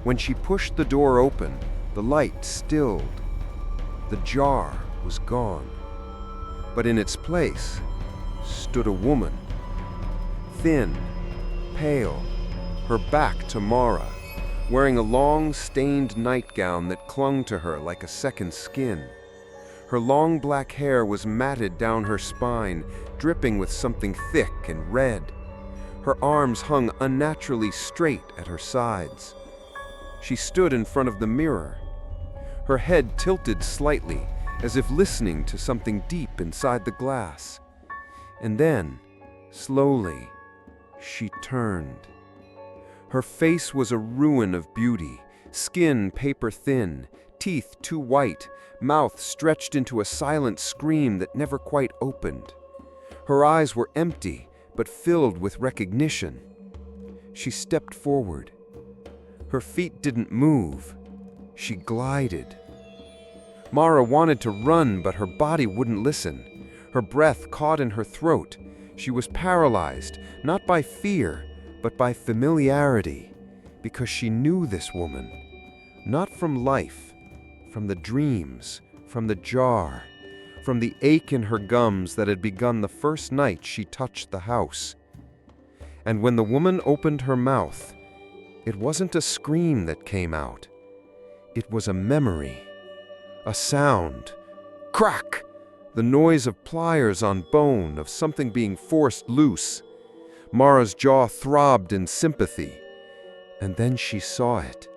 When she pushed the door open, the light stilled. The jar was gone. But in its place stood a woman. Thin, pale, her back to Mara, wearing a long, stained nightgown that clung to her like a second skin. Her long black hair was matted down her spine, dripping with something thick and red. Her arms hung unnaturally straight at her sides. She stood in front of the mirror. Her head tilted slightly, as if listening to something deep inside the glass. And then, slowly, she turned. Her face was a ruin of beauty, skin paper thin, teeth too white, mouth stretched into a silent scream that never quite opened. Her eyes were empty, but filled with recognition. She stepped forward. Her feet didn't move. She glided. Mara wanted to run, but her body wouldn't listen. Her breath caught in her throat. She was paralyzed, not by fear, but by familiarity, because she knew this woman, not from life, from the dreams, from the jar, from the ache in her gums that had begun the first night she touched the house. And when the woman opened her mouth, it wasn't a scream that came out. It was a memory, a sound. Crack! The noise of pliers on bone, of something being forced loose. Mara's jaw throbbed in sympathy. And then she saw it.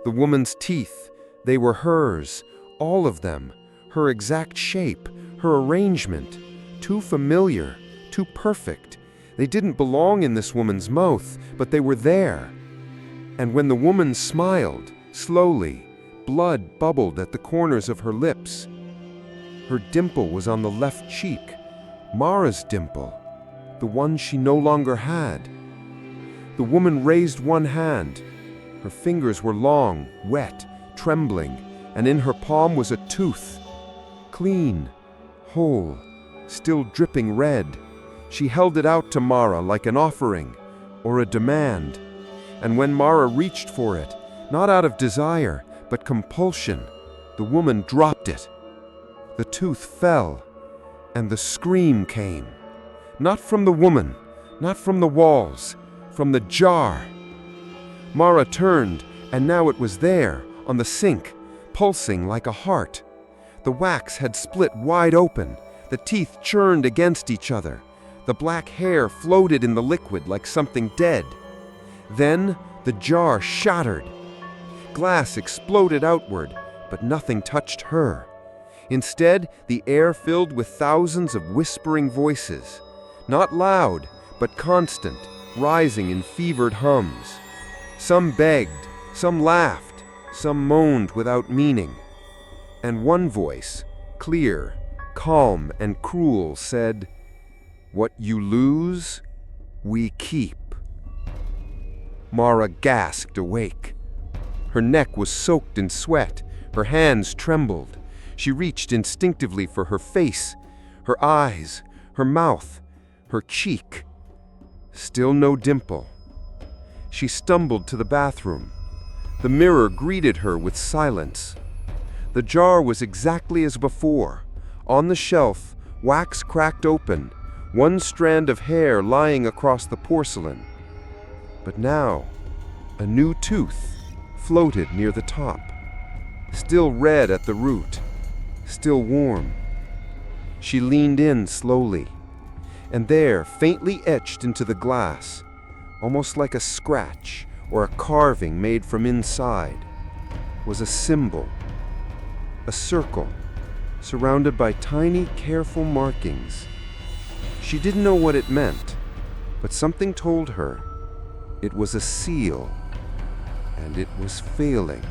The woman's teeth, they were hers, all of them, her exact shape, her arrangement, too familiar, too perfect. They didn't belong in this woman's mouth, but they were there. And when the woman smiled, slowly, blood bubbled at the corners of her lips. Her dimple was on the left cheek, Mara's dimple, the one she no longer had. The woman raised one hand. Her fingers were long, wet, trembling, and in her palm was a tooth. Clean, whole, still dripping red. She held it out to Mara like an offering, or a demand. And when Mara reached for it, not out of desire, but compulsion, the woman dropped it. The tooth fell, and the scream came. Not from the woman, not from the walls, from the jar. Mara turned, and now it was there, on the sink, pulsing like a heart. The wax had split wide open, the teeth churned against each other. The black hair floated in the liquid like something dead. Then the jar shattered. Glass exploded outward, but nothing touched her. Instead, the air filled with thousands of whispering voices, not loud, but constant, rising in fevered hums. Some begged, some laughed, some moaned without meaning. And one voice, clear, calm, and cruel, said, "What you lose, we keep." Mara gasped awake. Her neck was soaked in sweat, her hands trembled. She reached instinctively for her face, her eyes, her mouth, her cheek. Still no dimple. She stumbled to the bathroom. The mirror greeted her with silence. The jar was exactly as before. On the shelf, wax cracked open, one strand of hair lying across the porcelain. But now, a new tooth floated near the top, still red at the root, still warm. She leaned in slowly, and there, faintly etched into the glass, almost like a scratch or a carving made from inside, was a symbol, a circle, surrounded by tiny, careful markings. She didn't know what it meant, but something told her it was a seal, and it was failing.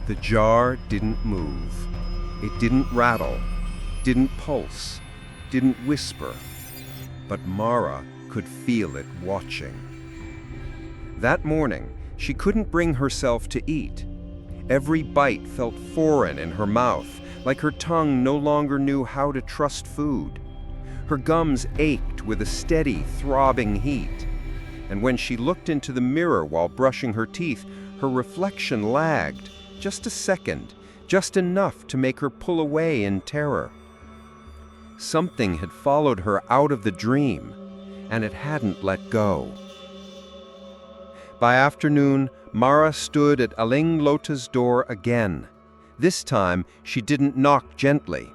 The jar didn't move. It didn't rattle, didn't pulse, didn't whisper, but Mara could feel it watching. That morning, she couldn't bring herself to eat. Every bite felt foreign in her mouth, like her tongue no longer knew how to trust food. Her gums ached with a steady, throbbing heat. And when she looked into the mirror while brushing her teeth, her reflection lagged, just a second, just enough to make her pull away in terror. Something had followed her out of the dream, and it hadn't let go. By afternoon, Mara stood at Aling Lota's door again. This time, she didn't knock gently.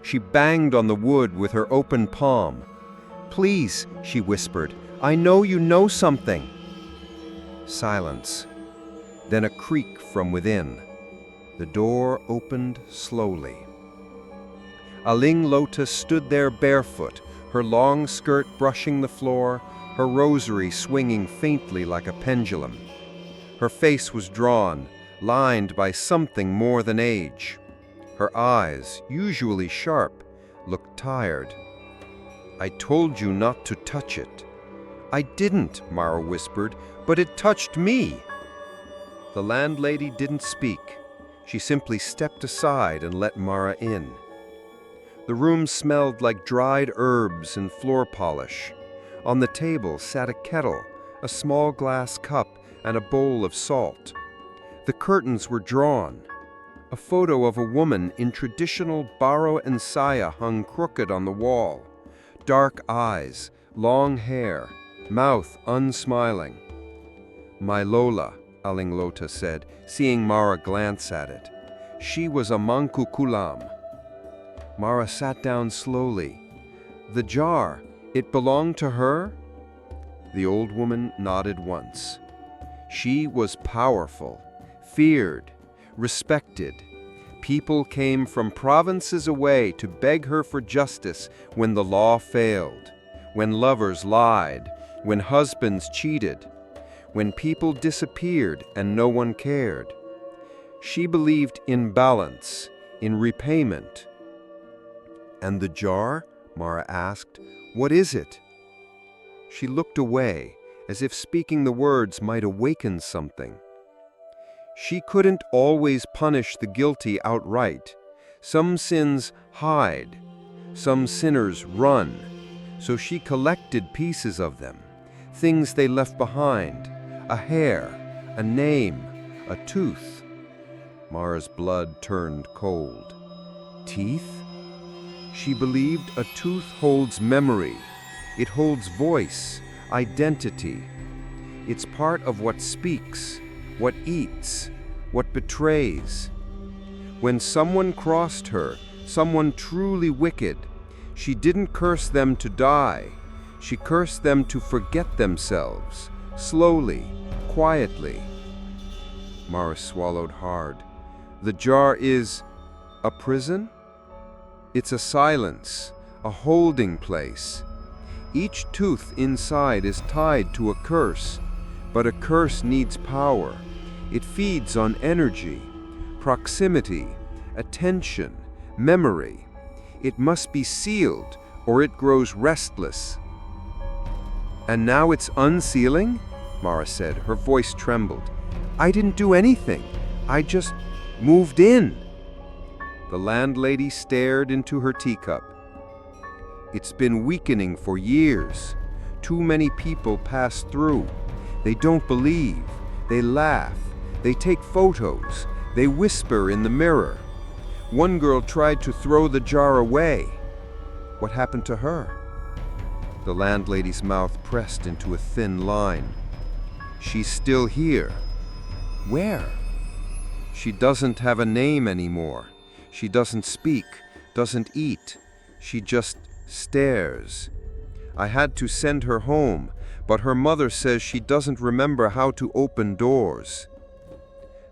She banged on the wood with her open palm. "Please," she whispered, "I know you know something." Silence. Then a creak from within. The door opened slowly. Aling Lotus stood there barefoot, her long skirt brushing the floor, her rosary swinging faintly like a pendulum. Her face was drawn, lined by something more than age. Her eyes, usually sharp, looked tired. "I told you not to touch it." "I didn't," Mara whispered, "but it touched me." The landlady didn't speak. She simply stepped aside and let Mara in. The room smelled like dried herbs and floor polish. On the table sat a kettle, a small glass cup, and a bowl of salt. The curtains were drawn. A photo of a woman in traditional baro and saya hung crooked on the wall. Dark eyes, long hair, mouth unsmiling. "My Lola," Aling Lota said, seeing Mara glance at it. "She was a Mangku Kulam." Mara sat down slowly. "The jar, it belonged to her?" The old woman nodded once. "She was powerful, feared, respected. People came from provinces away to beg her for justice when the law failed, when lovers lied, when husbands cheated, when people disappeared and no one cared. She believed in balance, in repayment." "And the jar?" Mara asked. "What is it?" She looked away, as if speaking the words might awaken something. "She couldn't always punish the guilty outright. Some sins hide, some sinners run, so she collected pieces of them, things they left behind, a hair, a name, a tooth." Mara's blood turned cold. "Teeth?" She believed a tooth holds memory. It holds voice, identity. It's part of what speaks, what eats, what betrays. When someone crossed her, someone truly wicked, she didn't curse them to die. She cursed them to forget themselves, slowly, quietly. Mara swallowed hard. "The jar is a prison?" "It's a silence, a holding place. Each tooth inside is tied to a curse, but a curse needs power. It feeds on energy, proximity, attention, memory. It must be sealed, or it grows restless." "And now it's unsealing?" Mara said. Her voice trembled. "I didn't do anything. I just moved in." The landlady stared into her teacup. "It's been weakening for years. Too many people pass through. They don't believe. They laugh. They take photos. They whisper in the mirror. One girl tried to throw the jar away. What happened to her?" The landlady's mouth pressed into a thin line. "She's still here." "Where?" "She doesn't have a name anymore. She doesn't speak, doesn't eat. She just stares. I had to send her home, but her mother says she doesn't remember how to open doors."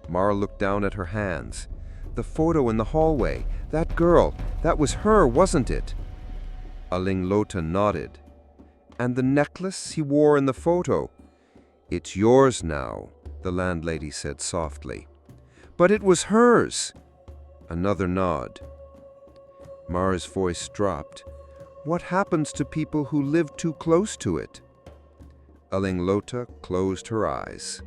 Mara looked down at her hands. "The photo in the hallway, that girl, that was her, wasn't it?" Aling Lota nodded. "And the necklace he wore in the photo?" "It's yours now," the landlady said softly. "But it was hers." Another nod. Mara's voice dropped. "What happens to people who live too close to it?" Aling Lota closed her eyes.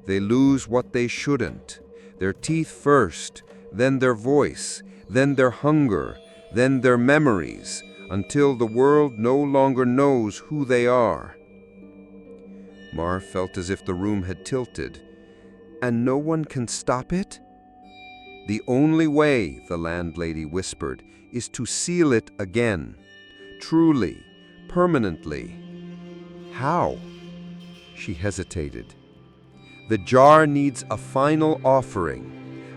"They lose what they shouldn't. Their teeth first, then their voice, then their hunger, then their memories, until the world no longer knows who they are." Mara felt as if the room had tilted. "And no one can stop it?" "The only way," the landlady whispered, "is to seal it again. Truly, permanently." "How?" She hesitated. "The jar needs a final offering,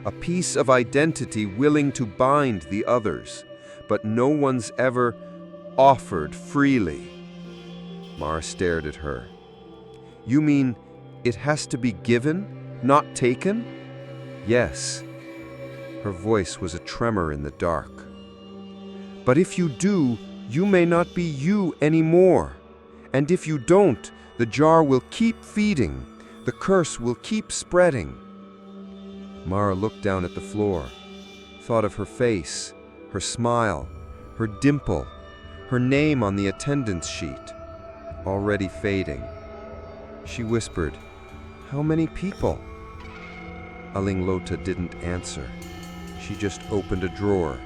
a piece of identity willing to bind the others. but no one's ever offered freely. Mara stared at her. You mean it has to be given, not taken? Yes. Her voice was a tremor in the dark. But if you do, you may not be you anymore. And if you don't, the jar will keep feeding. The curse will keep spreading. Mara looked down at the floor, thought of her face, her smile, her dimple, her name on the attendance sheet, already fading. She whispered, "How many people?" Alinglota didn't answer. She just opened a drawer.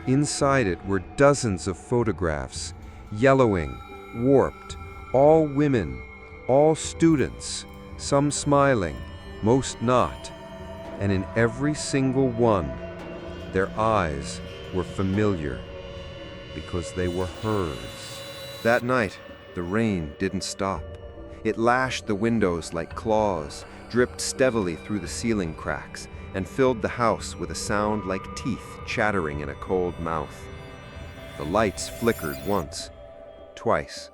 Inside it were dozens of photographs, yellowing, warped, all women, all students, some smiling, most not. And in every single one, their eyes were familiar because they were hers. That night, the rain didn't stop. It lashed the windows like claws, dripped steadily through the ceiling cracks, and filled the house with a sound like teeth chattering in a cold mouth. The lights flickered once, twice,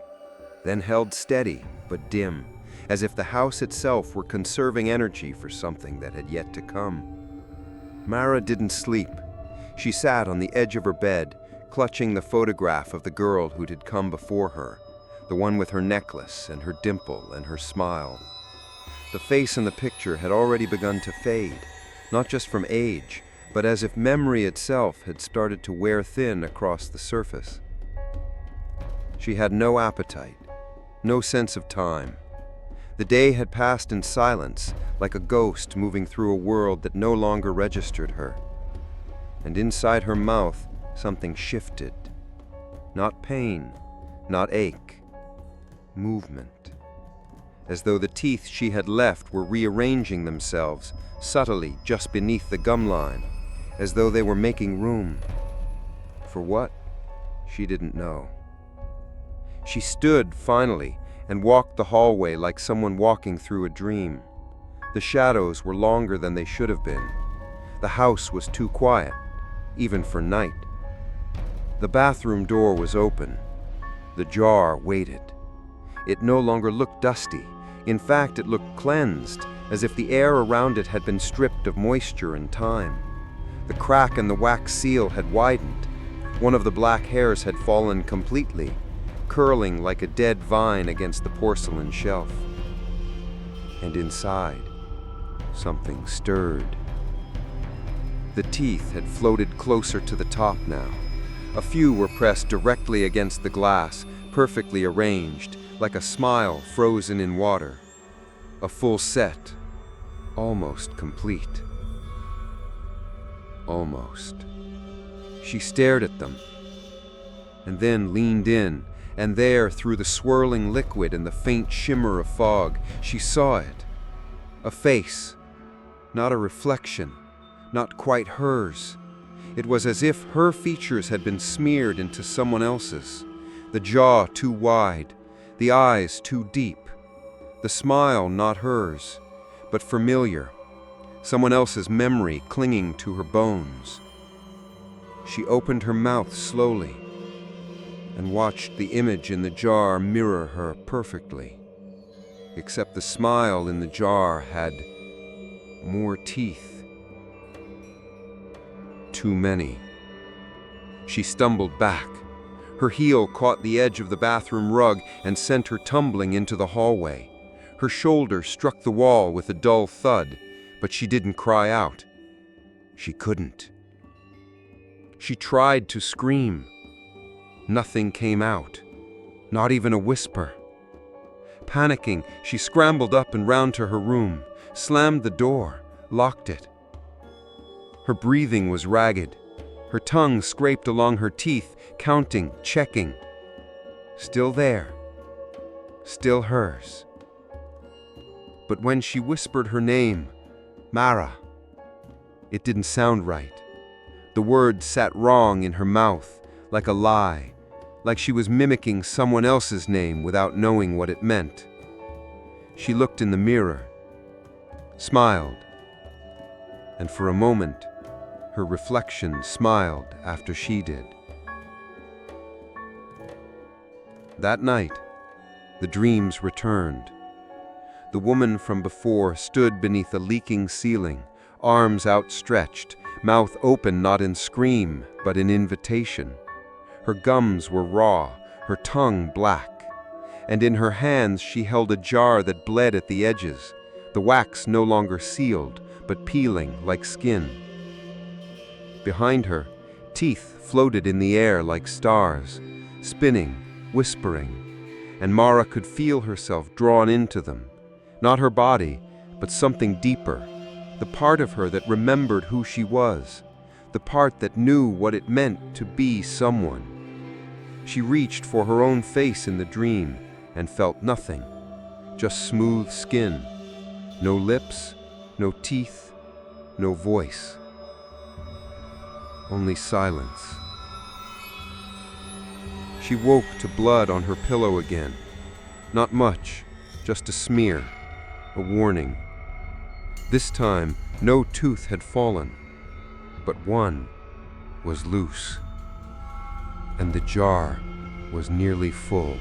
then held steady but dim, as if the house itself were conserving energy for something that had yet to come. Mara didn't sleep. She sat on the edge of her bed, clutching the photograph of the girl who had come before her, the one with her necklace and her dimple and her smile. The face in the picture had already begun to fade, not just from age, but as if memory itself had started to wear thin across the surface. She had no appetite, no sense of time. The day had passed in silence, like a ghost moving through a world that no longer registered her. And inside her mouth, something shifted. Not pain, not ache, movement. As though the teeth she had left were rearranging themselves, subtly just beneath the gum line, as though they were making room. For what? She didn't know. She stood, finally, and walked the hallway like someone walking through a dream. The shadows were longer than they should have been. The house was too quiet, even for night. The bathroom door was open. The jar waited. It no longer looked dusty. In fact, it looked cleansed, as if the air around it had been stripped of moisture and time. The crack in the wax seal had widened. One of the black hairs had fallen completely, curling like a dead vine against the porcelain shelf. And inside, something stirred. The teeth had floated closer to the top now. A few were pressed directly against the glass, perfectly arranged, like a smile frozen in water. A full set, almost complete. Almost. She stared at them, and then leaned in, and there, through the swirling liquid and the faint shimmer of fog, she saw it. A face, not a reflection, not quite hers. It was as if her features had been smeared into someone else's, the jaw too wide, the eyes too deep, the smile not hers, but familiar, someone else's memory clinging to her bones. She opened her mouth slowly and watched the image in the jar mirror her perfectly, except the smile in the jar had more teeth. Too many. She stumbled back. Her heel caught the edge of the bathroom rug and sent her tumbling into the hallway. Her shoulder struck the wall with a dull thud, but she didn't cry out. She couldn't. She tried to scream. Nothing came out, not even a whisper. Panicking, she scrambled up and round to her room, slammed the door, locked it. Her breathing was ragged. Her tongue scraped along her teeth, counting, checking. Still there. Still hers. But when she whispered her name, Mara, it didn't sound right. The word sat wrong in her mouth, like a lie, like she was mimicking someone else's name without knowing what it meant. She looked in the mirror, smiled, and for a moment, her reflection smiled after she did. That night, the dreams returned. The woman from before stood beneath a leaking ceiling, arms outstretched, mouth open not in scream, but in invitation. Her gums were raw, her tongue black, and in her hands she held a jar that bled at the edges, the wax no longer sealed, but peeling like skin. Behind her, teeth floated in the air like stars, spinning, whispering, and Mara could feel herself drawn into them. Not her body, but something deeper, the part of her that remembered who she was, the part that knew what it meant to be someone. She reached for her own face in the dream and felt nothing, just smooth skin, no lips, no teeth, no voice. Only silence. She woke to blood on her pillow again. Not much, just a smear, a warning. This time, no tooth had fallen, but one was loose, and the jar was nearly full.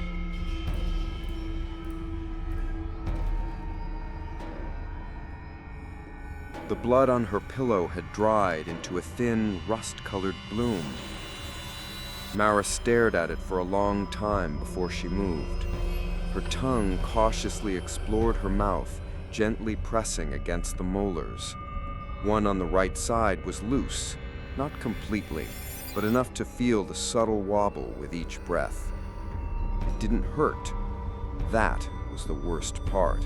The blood on her pillow had dried into a thin, rust-colored bloom. Mara stared at it for a long time before she moved. Her tongue cautiously explored her mouth, gently pressing against the molars. One on the right side was loose, not completely, but enough to feel the subtle wobble with each breath. It didn't hurt. That was the worst part.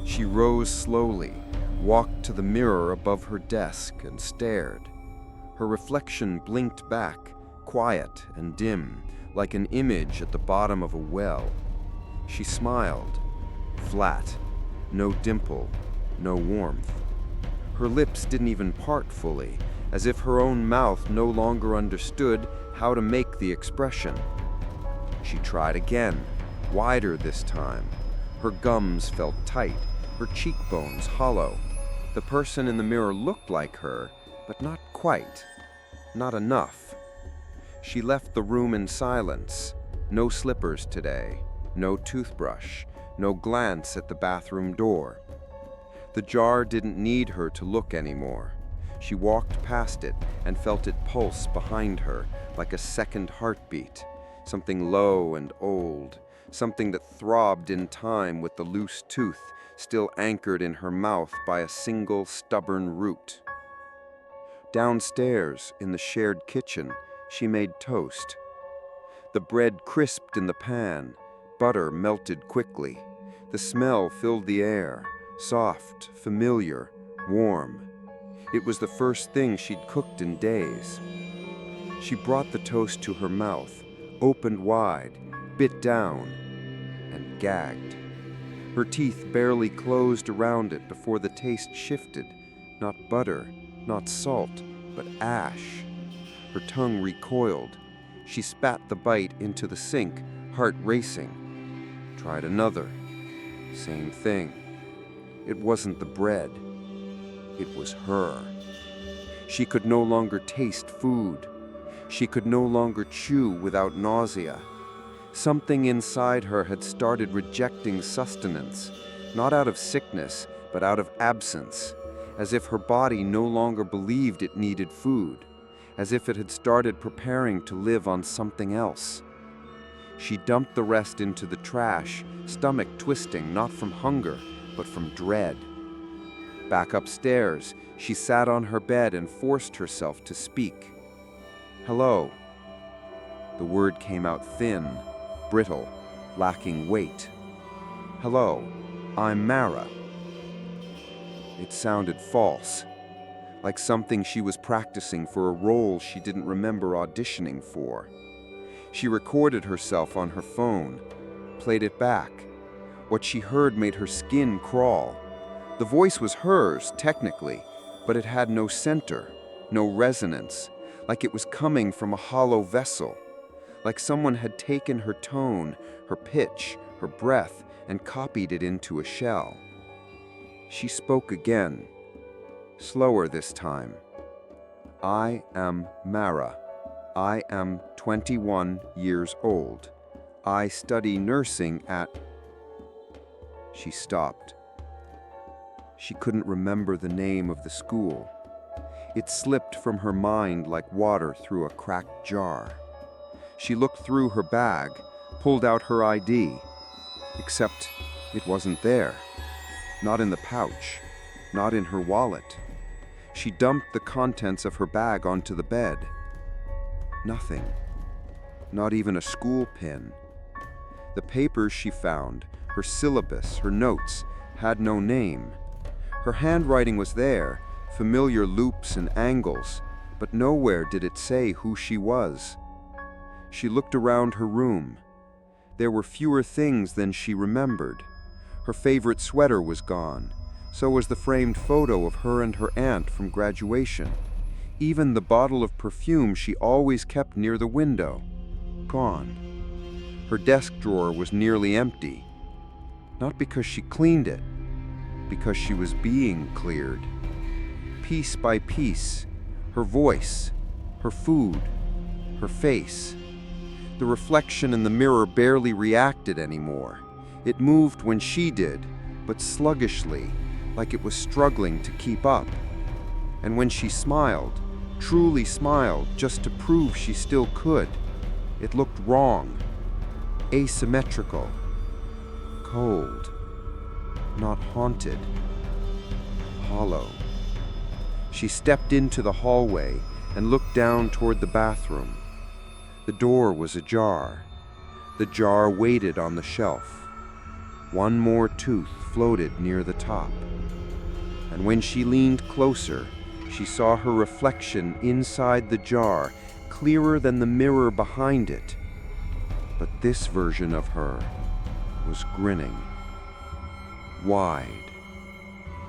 She rose slowly, walked to the mirror above her desk and stared. Her reflection blinked back, quiet and dim, like an image at the bottom of a well. She smiled, flat, no dimple, no warmth. Her lips didn't even part fully, as if her own mouth no longer understood how to make the expression. She tried again, wider this time. Her gums felt tight, her cheekbones hollow. The person in the mirror looked like her, but not quite, not enough. She left the room in silence. No slippers today, no toothbrush, no glance at the bathroom door. The jar didn't need her to look anymore. She walked past it and felt it pulse behind her like a second heartbeat, something low and old, something that throbbed in time with the loose tooth still anchored in her mouth by a single stubborn root. Downstairs, in the shared kitchen, she made toast. The bread crisped in the pan, butter melted quickly. The smell filled the air, soft, familiar, warm. It was the first thing she'd cooked in days. She brought the toast to her mouth, opened wide, bit down, and gagged. Her teeth barely closed around it before the taste shifted. Not butter, not salt, but ash. Her tongue recoiled. She spat the bite into the sink, heart racing. Tried another. Same thing. It wasn't the bread. It was her. She could no longer taste food. She could no longer chew without nausea. Something inside her had started rejecting sustenance, not out of sickness, but out of absence, as if her body no longer believed it needed food, as if it had started preparing to live on something else. She dumped the rest into the trash, stomach twisting not from hunger, but from dread. Back upstairs, she sat on her bed and forced herself to speak. "Hello." The word came out thin, brittle, lacking weight. "Hello, I'm Mara." It sounded false, like something she was practicing for a role she didn't remember auditioning for. She recorded herself on her phone, played it back. What she heard made her skin crawl. The voice was hers, technically, but it had no center, no resonance, like it was coming from a hollow vessel. Like someone had taken her tone, her pitch, her breath, and copied it into a shell. She spoke again, slower this time. "I am Mara. I am 21 years old. I study nursing at... She stopped. She couldn't remember the name of the school. It slipped from her mind like water through a cracked jar. She looked through her bag, pulled out her ID. Except it wasn't there. Not in the pouch. Not in her wallet. She dumped the contents of her bag onto the bed. Nothing. Not even a school pin. The papers she found, her syllabus, her notes, had no name. Her handwriting was there, familiar loops and angles, but nowhere did it say who she was. She looked around her room. There were fewer things than she remembered. Her favorite sweater was gone. So was the framed photo of her and her aunt from graduation. Even the bottle of perfume she always kept near the window. Gone. Her desk drawer was nearly empty. Not because she cleaned it, because she was being cleared. Piece by piece, her voice, her food, her face. The reflection in the mirror barely reacted anymore. It moved when she did, but sluggishly, like it was struggling to keep up. And when she smiled, truly smiled, just to prove she still could, it looked wrong, asymmetrical, cold, not haunted, hollow. She stepped into the hallway and looked down toward the bathroom. The door was ajar. The jar waited on the shelf. One more tooth floated near the top. And when she leaned closer, she saw her reflection inside the jar, clearer than the mirror behind it. But this version of her was grinning, wide,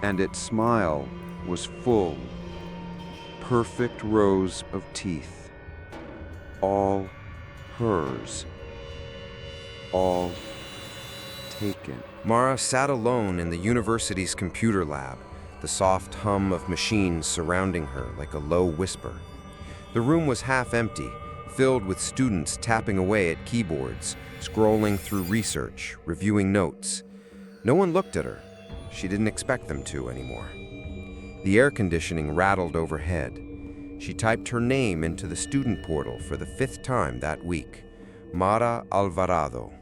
and its smile was full, perfect rows of teeth, all hers, all taken. Mara sat alone in the university's computer lab, the soft hum of machines surrounding her like a low whisper. The room was half empty, filled with students tapping away at keyboards, scrolling through research, reviewing notes. No one looked at her. She didn't expect them to anymore. The air conditioning rattled overhead. She typed her name into the student portal for the 5th time that week. Mara Alvarado.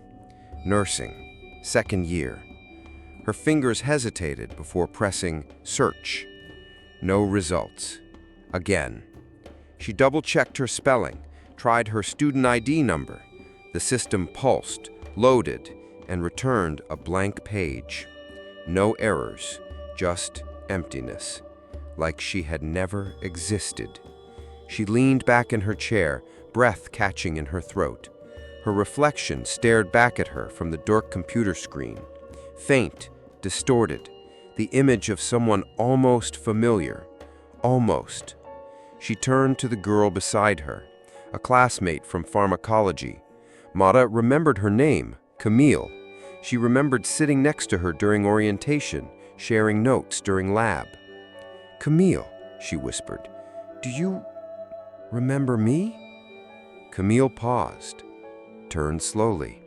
Nursing. 2nd year. Her fingers hesitated before pressing search. No results. Again. She double-checked her spelling, tried her student ID number. The system pulsed, loaded, and returned a blank page. No errors, just emptiness, like she had never existed. She leaned back in her chair, breath catching in her throat. Her reflection stared back at her from the dark computer screen. Faint, distorted, the image of someone almost familiar. Almost. She turned to the girl beside her, a classmate from pharmacology. Mara remembered her name, Camille. She remembered sitting next to her during orientation, sharing notes during lab. "Camille," she whispered, "do you remember me?" Camille paused, turned slowly.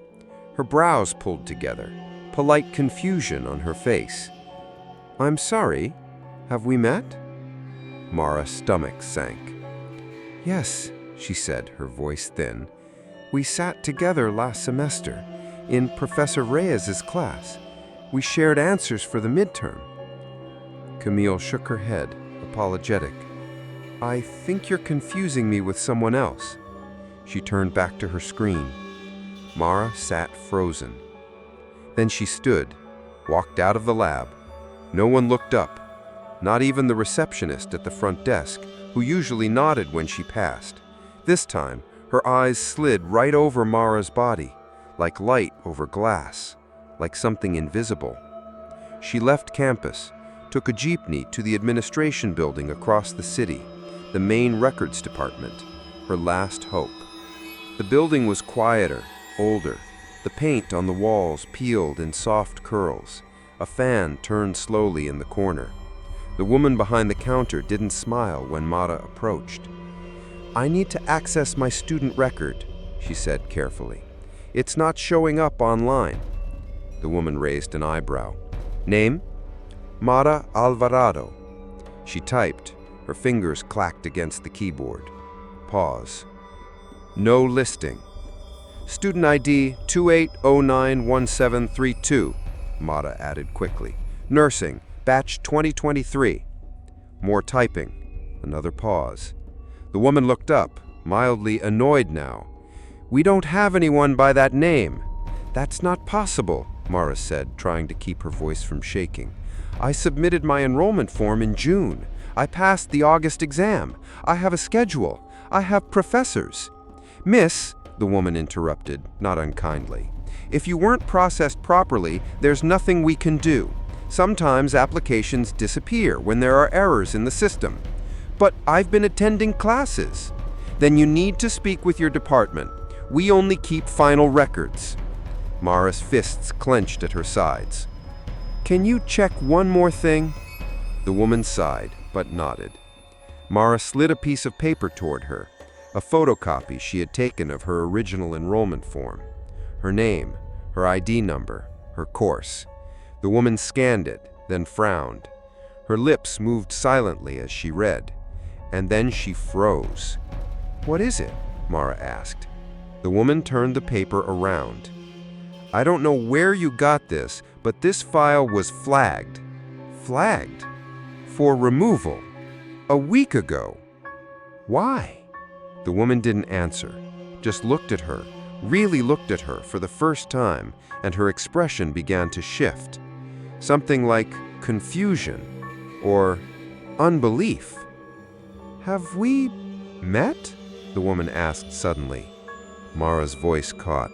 Her brows pulled together, polite confusion on her face. "I'm sorry, have we met?" Mara's stomach sank. "Yes," she said, her voice thin. "We sat together last semester in Professor Reyes's class. We shared answers for the midterm." Camille shook her head, apologetic. "I think you're confusing me with someone else." She turned back to her screen. Mara sat frozen. Then she stood, walked out of the lab. No one looked up, not even the receptionist at the front desk, who usually nodded when she passed. This time, her eyes slid right over Mara's body, like light over glass, like something invisible. She left campus, took a jeepney to the administration building across the city, the main records department, her last hope. The building was quieter, older, the paint on the walls peeled in soft curls. A fan turned slowly in the corner. The woman behind the counter didn't smile when Mara approached. "I need to access my student record," she said carefully. It's not showing up online." The woman raised an eyebrow. "Name?" "Mara Alvarado." She typed. Her fingers clacked against the keyboard. Pause. "No listing." "Student ID 28091732, Mara added quickly. "Nursing, batch 2023. More typing. Another pause. The woman looked up, mildly annoyed now. "We don't have anyone by that name." "That's not possible," Mara said, trying to keep her voice from shaking. "I submitted my enrollment form in June. I passed the August exam. I have a schedule. I have professors." "Miss," the woman interrupted, not unkindly, "if you weren't processed properly, there's nothing we can do. Sometimes applications disappear when there are errors in the system." "But I've been attending classes." "Then you need to speak with your department. We only keep final records." Mara's fists clenched at her sides. "Can you check one more thing?" The woman sighed, but nodded. Mara slid a piece of paper toward her, a photocopy she had taken of her original enrollment form. Her name, her ID number, her course. The woman scanned it, then frowned. Her lips moved silently as she read, and then she froze. "What is it?" Mara asked. The woman turned the paper around. "I don't know where you got this, but this file was flagged." "Flagged?" "For removal. A week ago." "Why?" The woman didn't answer, just looked at her, really looked at her for the first time, and her expression began to shift. Something like confusion or unbelief. "Have we met?" the woman asked suddenly. Mara's voice caught.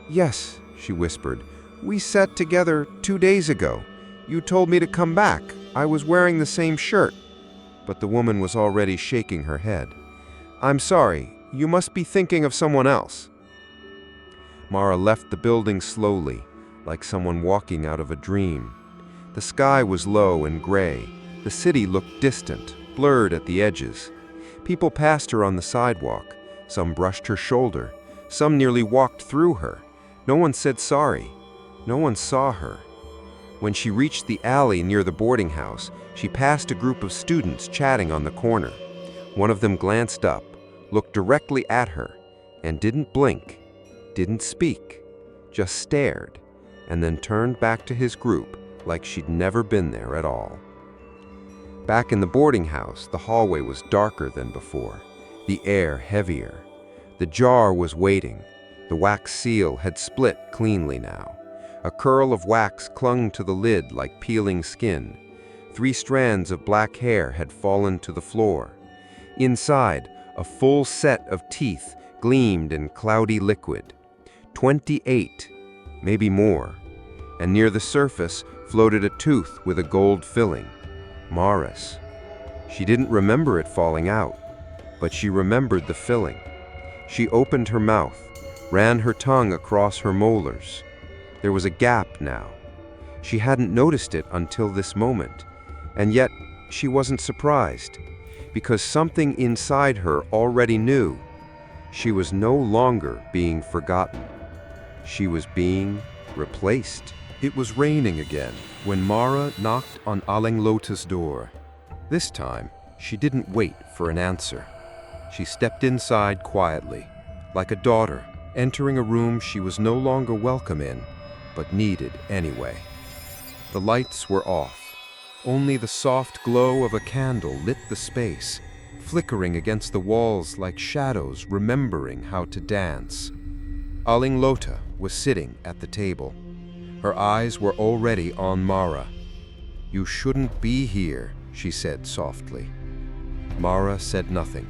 "Yes," she whispered. "We sat together 2 days ago. You told me to come back. I was wearing the same shirt." But the woman was already shaking her head. "I'm sorry. You must be thinking of someone else." Mara left the building slowly, like someone walking out of a dream. The sky was low and gray. The city looked distant, blurred at the edges. People passed her on the sidewalk. Some brushed her shoulder. Some nearly walked through her. No one said sorry. No one saw her. When she reached the alley near the boarding house, she passed a group of students chatting on the corner. One of them glanced up, looked directly at her, and didn't blink, didn't speak, just stared, and then turned back to his group like she'd never been there at all. Back in the boarding house, the hallway was darker than before, the air heavier. The jar was waiting. The wax seal had split cleanly now. A curl of wax clung to the lid like peeling skin. 3 strands of black hair had fallen to the floor. Inside, a full set of teeth gleamed in cloudy liquid. 28, maybe more. And near the surface floated a tooth with a gold filling. Mara's. She didn't remember it falling out, but she remembered the filling. She opened her mouth, ran her tongue across her molars. There was a gap now. She hadn't noticed it until this moment, and yet she wasn't surprised, because something inside her already knew. She was no longer being forgotten. She was being replaced. It was raining again when Mara knocked on Aling Lota's door. This time, she didn't wait for an answer. She stepped inside quietly, like a daughter entering a room she was no longer welcome in, but needed anyway. The lights were off. Only the soft glow of a candle lit the space, flickering against the walls like shadows remembering how to dance. Aling Lota was sitting at the table. Her eyes were already on Mara. "You shouldn't be here," she said softly. Mara said nothing.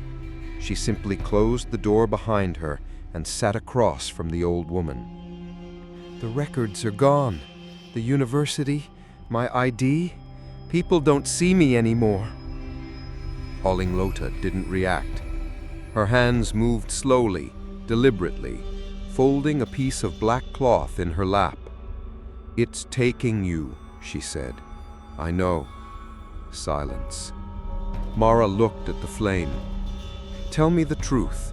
She simply closed the door behind her and sat across from the old woman. "The records are gone. The university, my ID. People don't see me anymore." Aling Lota didn't react. Her hands moved slowly, deliberately, folding a piece of black cloth in her lap. "It's taking you," she said. "I know." Silence. Mara looked at the flame. "Tell me the truth.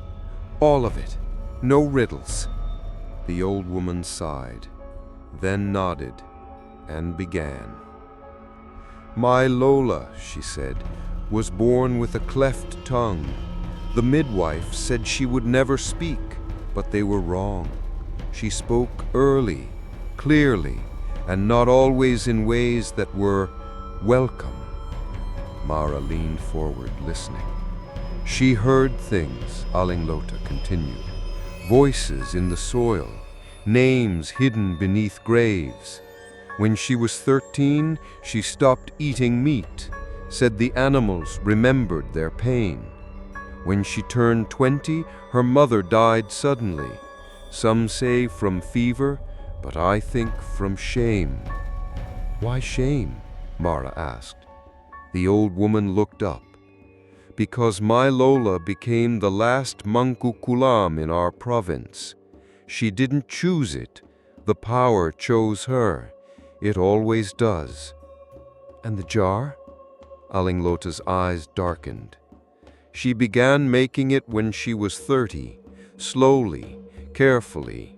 All of it. No riddles." The old woman sighed, then nodded and began. My Lola, she said, was born with a cleft tongue. The midwife said she would never speak, but they were wrong. She spoke early, clearly, and not always in ways that were welcome. Mara leaned forward, listening. She heard things, Alinglota continued. Voices in the soil, names hidden beneath graves. When she was 13, she stopped eating meat, said the animals remembered their pain. When she turned 20, her mother died suddenly. Some say from fever, but I think from shame. Why shame? Mara asked. The old woman looked up. Because my Lola became the last Mangkukulam in our province. She didn't choose it. The power chose her. It always does. And the jar? Alinglota's eyes darkened. She began making it when she was 30, slowly, carefully.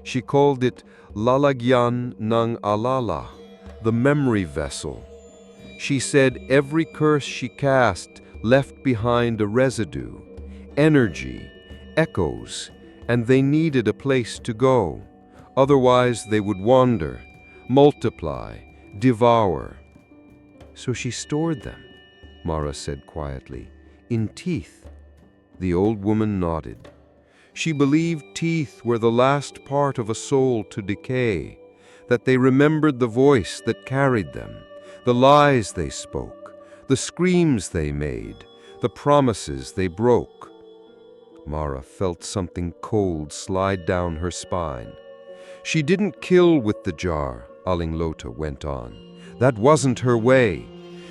She called it Lalagyan ng Alala, the memory vessel. She said every curse she cast left behind a residue, energy, echoes, and they needed a place to go. Otherwise they would wander, multiply, devour. So she stored them, Mara said quietly, in teeth. The old woman nodded. She believed teeth were the last part of a soul to decay, that they remembered the voice that carried them, the lies they spoke, the screams they made, the promises they broke. Mara felt something cold slide down her spine. She didn't kill with the jar, Alinglota went on. That wasn't her way.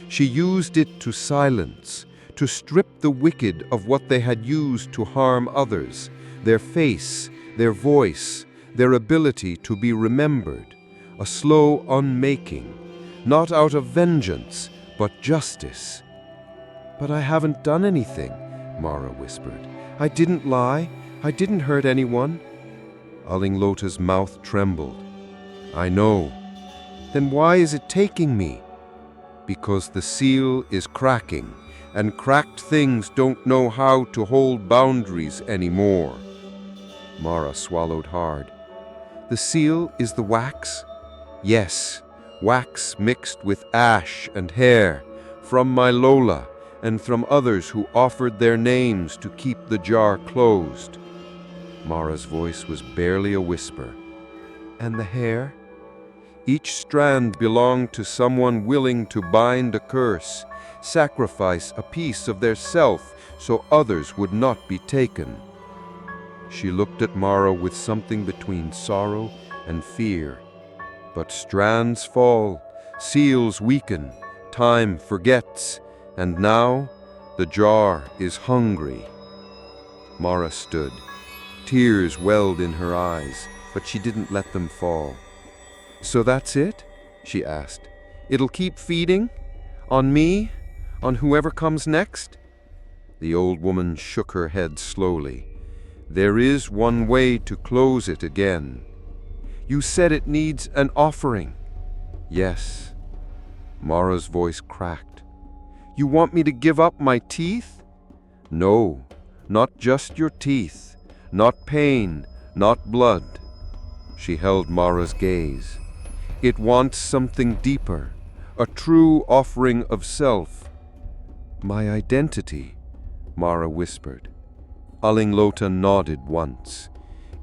She used it to silence, to strip the wicked of what they had used to harm others, their face, their voice, their ability to be remembered, a slow unmaking, not out of vengeance, but justice. But I haven't done anything, Mara whispered. I didn't lie. I didn't hurt anyone. Alinglota's mouth trembled. I know. Then why is it taking me? Because the seal is cracking, and cracked things don't know how to hold boundaries anymore. Mara swallowed hard. The seal is the wax? Yes, wax mixed with ash and hair, from my Lola and from others who offered their names to keep the jar closed. Mara's voice was barely a whisper. And the hair? Each strand belonged to someone willing to bind a curse, sacrifice a piece of their self so others would not be taken. She looked at Mara with something between sorrow and fear. But strands fall, seals weaken, time forgets, and now the jar is hungry. Mara stood. Tears welled in her eyes, but she didn't let them fall. So that's it? She asked. It'll keep feeding? On me? On whoever comes next? The old woman shook her head slowly. There is one way to close it again. You said it needs an offering. Yes. Mara's voice cracked. You want me to give up my teeth? No, not just your teeth, not pain, not blood. She held Mara's gaze. It wants something deeper, a true offering of self. My identity, Mara whispered. Alinglota nodded once.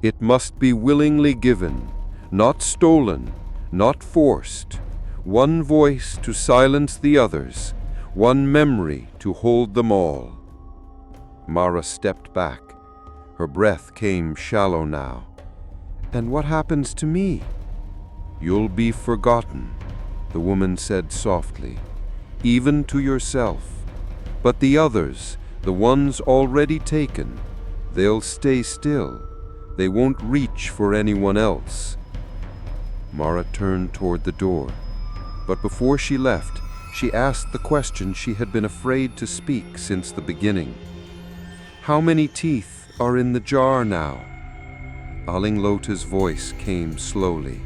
It must be willingly given, not stolen, not forced. One voice to silence the others, one memory to hold them all. Mara stepped back. Her breath came shallow now. And what happens to me? You'll be forgotten, the woman said softly, even to yourself. But the others, the ones already taken, they'll stay still. They won't reach for anyone else. Mara turned toward the door. But before she left, she asked the question she had been afraid to speak since the beginning. How many teeth are in the jar now? Alinglota's voice came slowly.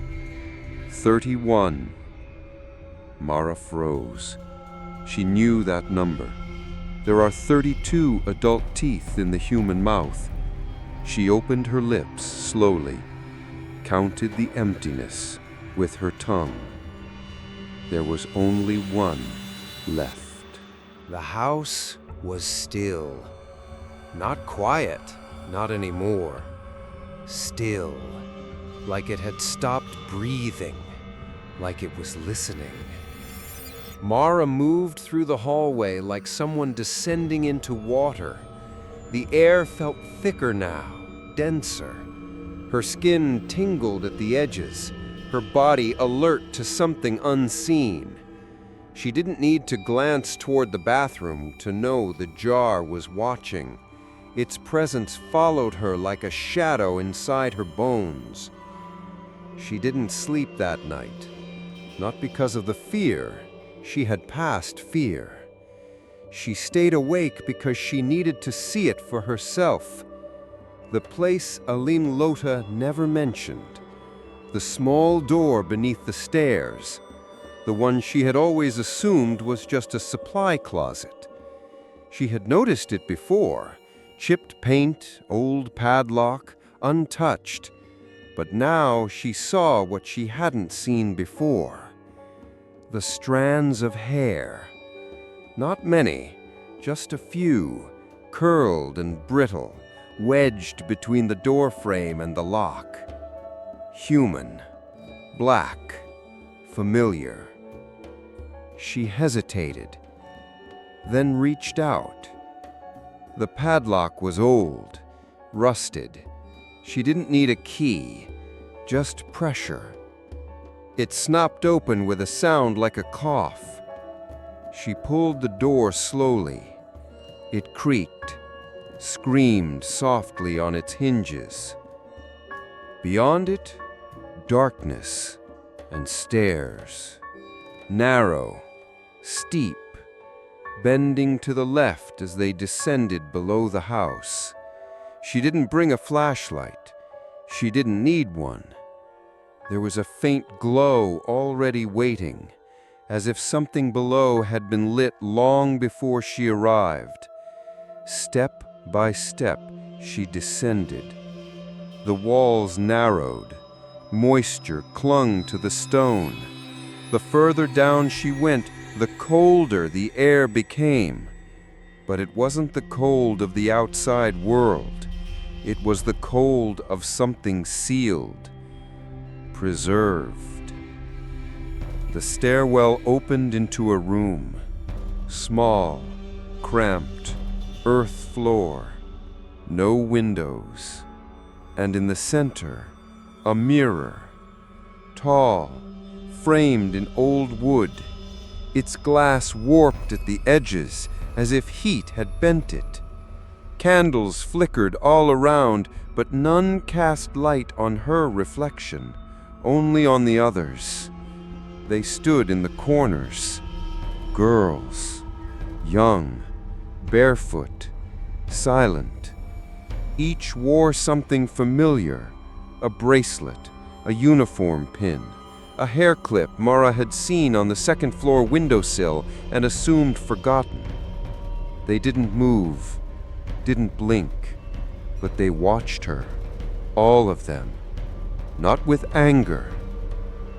31. Mara froze. She knew that number. There are 32 adult teeth in the human mouth. She opened her lips slowly, counted the emptiness with her tongue. There was only one left. The house was still. Not quiet, not anymore. Still, like it had stopped breathing, like it was listening. Mara moved through the hallway like someone descending into water. The air felt thicker now, denser. Her skin tingled at the edges, her body alert to something unseen. She didn't need to glance toward the bathroom to know the jar was watching. Its presence followed her like a shadow inside her bones. She didn't sleep that night, not because of the fear. She had passed fear. She stayed awake because she needed to see it for herself. The place Alinglotta never mentioned. The small door beneath the stairs. The one she had always assumed was just a supply closet. She had noticed it before. Chipped paint, old padlock, untouched. But now she saw what she hadn't seen before. The strands of hair. Not many, just a few, curled and brittle, wedged between the doorframe and the lock. Human, black, familiar. She hesitated, then reached out. The padlock was old, rusted. She didn't need a key, just pressure. It snapped open with a sound like a cough. She pulled the door slowly. It creaked, screamed softly on its hinges. Beyond it, darkness and stairs. Narrow, steep, bending to the left as they descended below the house. She didn't bring a flashlight. She didn't need one. There was a faint glow already waiting, as if something below had been lit long before she arrived. Step by step, she descended. The walls narrowed. Moisture clung to the stone. The further down she went, the colder the air became. But it wasn't the cold of the outside world. It was the cold of something sealed, preserved. The stairwell opened into a room. Small, cramped, earth floor, no windows. And in the center, a mirror, tall, framed in old wood. Its glass warped at the edges as if heat had bent it. Candles flickered all around, but none cast light on her reflection, only on the others. They stood in the corners. Girls, young, barefoot, silent. Each wore something familiar, a bracelet, a uniform pin, a hair clip Mara had seen on the second-floor windowsill and assumed forgotten. They didn't move, didn't blink, but they watched her, all of them, not with anger,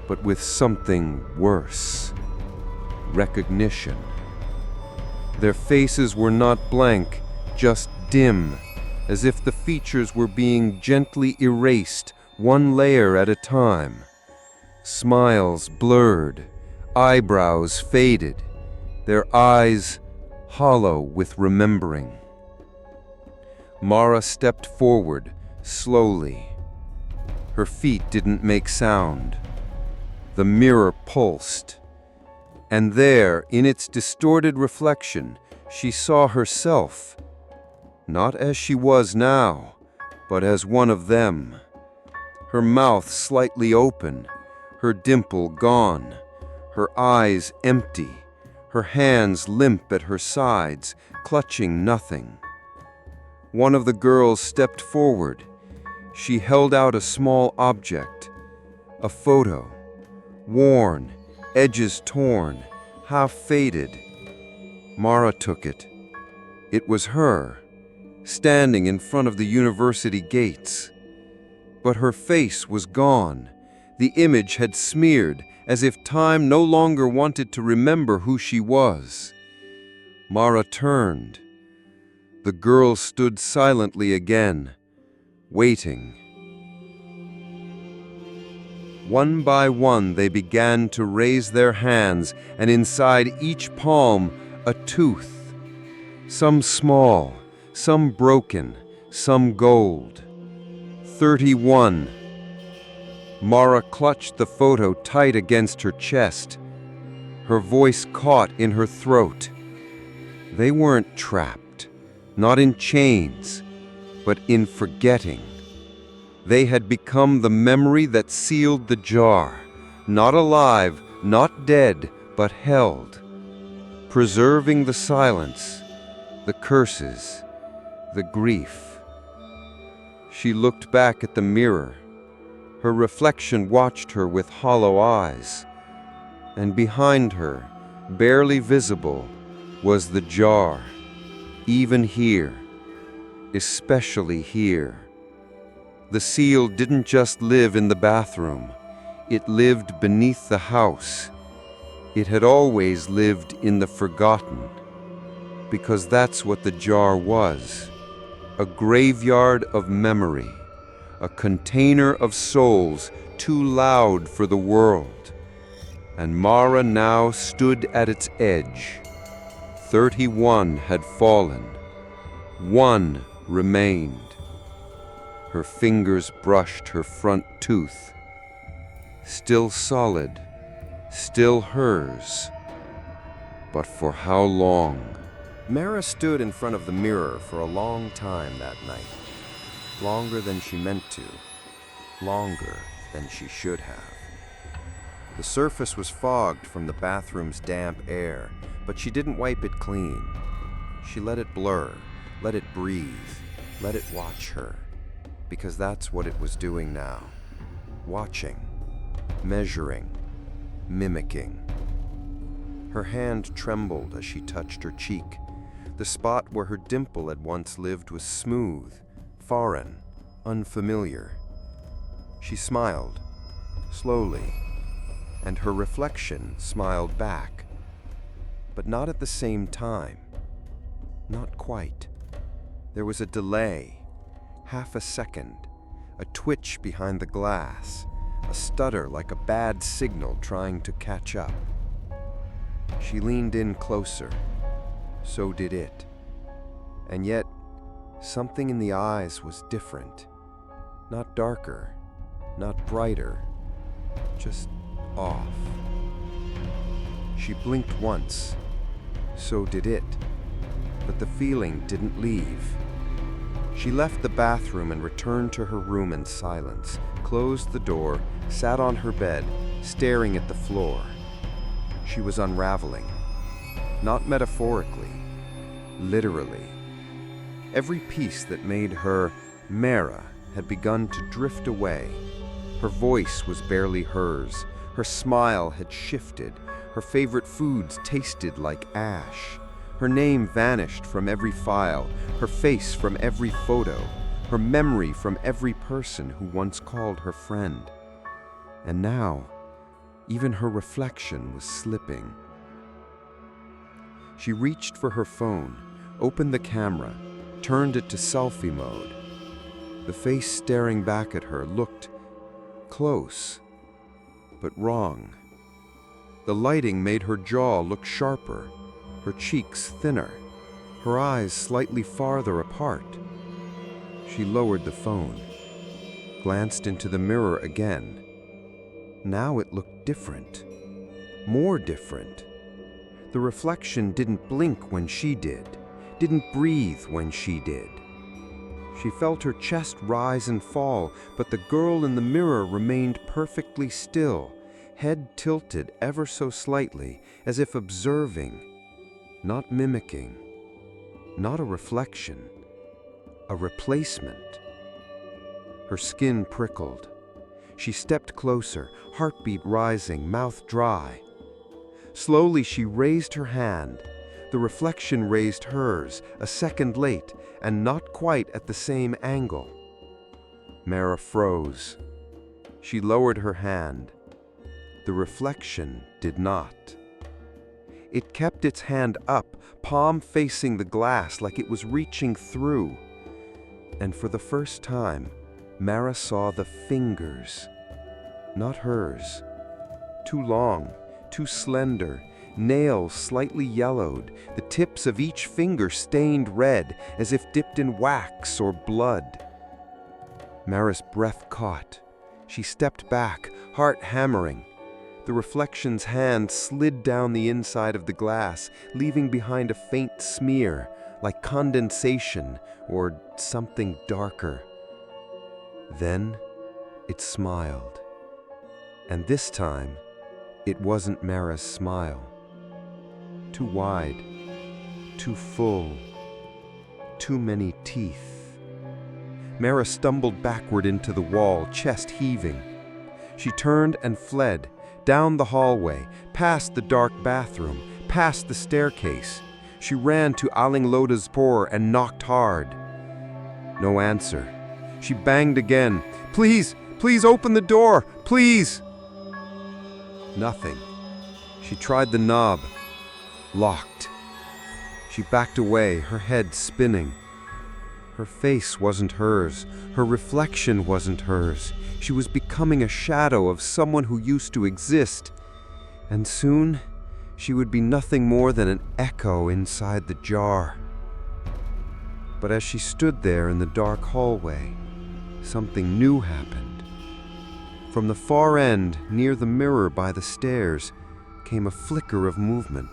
but with something worse, recognition. Their faces were not blank, just dim, as if the features were being gently erased, one layer at a time. Smiles blurred, eyebrows faded, their eyes hollow with remembering. Mara stepped forward, slowly. Her feet didn't make sound. The mirror pulsed. And there, in its distorted reflection, she saw herself, not as she was now, but as one of them. Her mouth slightly open, her dimple gone, her eyes empty, her hands limp at her sides, clutching nothing. One of the girls stepped forward. She held out a small object, a photo, worn, edges torn, half faded. Mara took it. It was her, standing in front of the university gates. But her face was gone. The image had smeared, as if time no longer wanted to remember who she was. Mara turned. The girl stood silently again, waiting. One by one they began to raise their hands, and inside each palm a tooth. Some small, some broken, some gold. 31. Mara clutched the photo tight against her chest. Her voice caught in her throat. They weren't trapped, not in chains, but in forgetting. They had become the memory that sealed the jar, not alive, not dead, but held, preserving the silence, the curses, the grief. She looked back at the mirror. Her reflection watched her with hollow eyes, and behind her, barely visible, was the jar, even here, especially here. The seal didn't just live in the bathroom, it lived beneath the house. It had always lived in the forgotten, because that's what the jar was, a graveyard of memory, a container of souls too loud for the world. And Mara now stood at its edge. 31 had fallen. 1 remained. Her fingers brushed her front tooth. Still solid, still hers. But for how long? Mara stood in front of the mirror for a long time that night. Longer than she meant to. Longer than she should have. The surface was fogged from the bathroom's damp air, but she didn't wipe it clean. She let it blur, let it breathe, let it watch her. Because that's what it was doing now. Watching, measuring, mimicking. Her hand trembled as she touched her cheek. The spot where her dimple had once lived was smooth, foreign, unfamiliar. She smiled, slowly, and her reflection smiled back. But not at the same time. Not quite. There was a delay. Half a second, a twitch behind the glass, a stutter like a bad signal trying to catch up. She leaned in closer. So did it. And yet, something in the eyes was different. Not darker, not brighter, just off. She blinked once. So did it. But the feeling didn't leave. She left the bathroom and returned to her room in silence, closed the door, sat on her bed, staring at the floor. She was unraveling. Not metaphorically, literally. Every piece that made her Mara had begun to drift away. Her voice was barely hers. Her smile had shifted. Her favorite foods tasted like ash. Her name vanished from every file, her face from every photo, her memory from every person who once called her friend. And now, even her reflection was slipping. She reached for her phone, opened the camera, turned it to selfie mode. The face staring back at her looked close, but wrong. The lighting made her jaw look sharper, her cheeks thinner, her eyes slightly farther apart. She lowered the phone, glanced into the mirror again. Now it looked different, more different. The reflection didn't blink when she did, didn't breathe when she did. She felt her chest rise and fall, but the girl in the mirror remained perfectly still, head tilted ever so slightly, as if observing, not mimicking, not a reflection, a replacement. Her skin prickled. She stepped closer, heartbeat rising, mouth dry. Slowly she raised her hand. The reflection raised hers, a second late, and not quite at the same angle. Mara froze. She lowered her hand. The reflection did not. It kept its hand up, palm facing the glass like it was reaching through. And for the first time, Mara saw the fingers. Not hers. Too long, too slender, nails slightly yellowed, the tips of each finger stained red, as if dipped in wax or blood. Mara's breath caught. She stepped back, heart hammering. The reflection's hand slid down the inside of the glass, leaving behind a faint smear, like condensation or something darker. Then it smiled. And this time, it wasn't Mara's smile. Too wide, too full, too many teeth. Mara stumbled backward into the wall, chest heaving. She turned and fled, down the hallway, past the dark bathroom, past the staircase. She ran to Aling Loda's door and knocked hard. No answer. She banged again. "Please, please open the door, please!" Nothing. She tried the knob. Locked. She backed away, her head spinning. Her face wasn't hers. Her reflection wasn't hers. She was becoming a shadow of someone who used to exist. And soon, she would be nothing more than an echo inside the jar. But as she stood there in the dark hallway, something new happened. From the far end, near the mirror by the stairs, came a flicker of movement.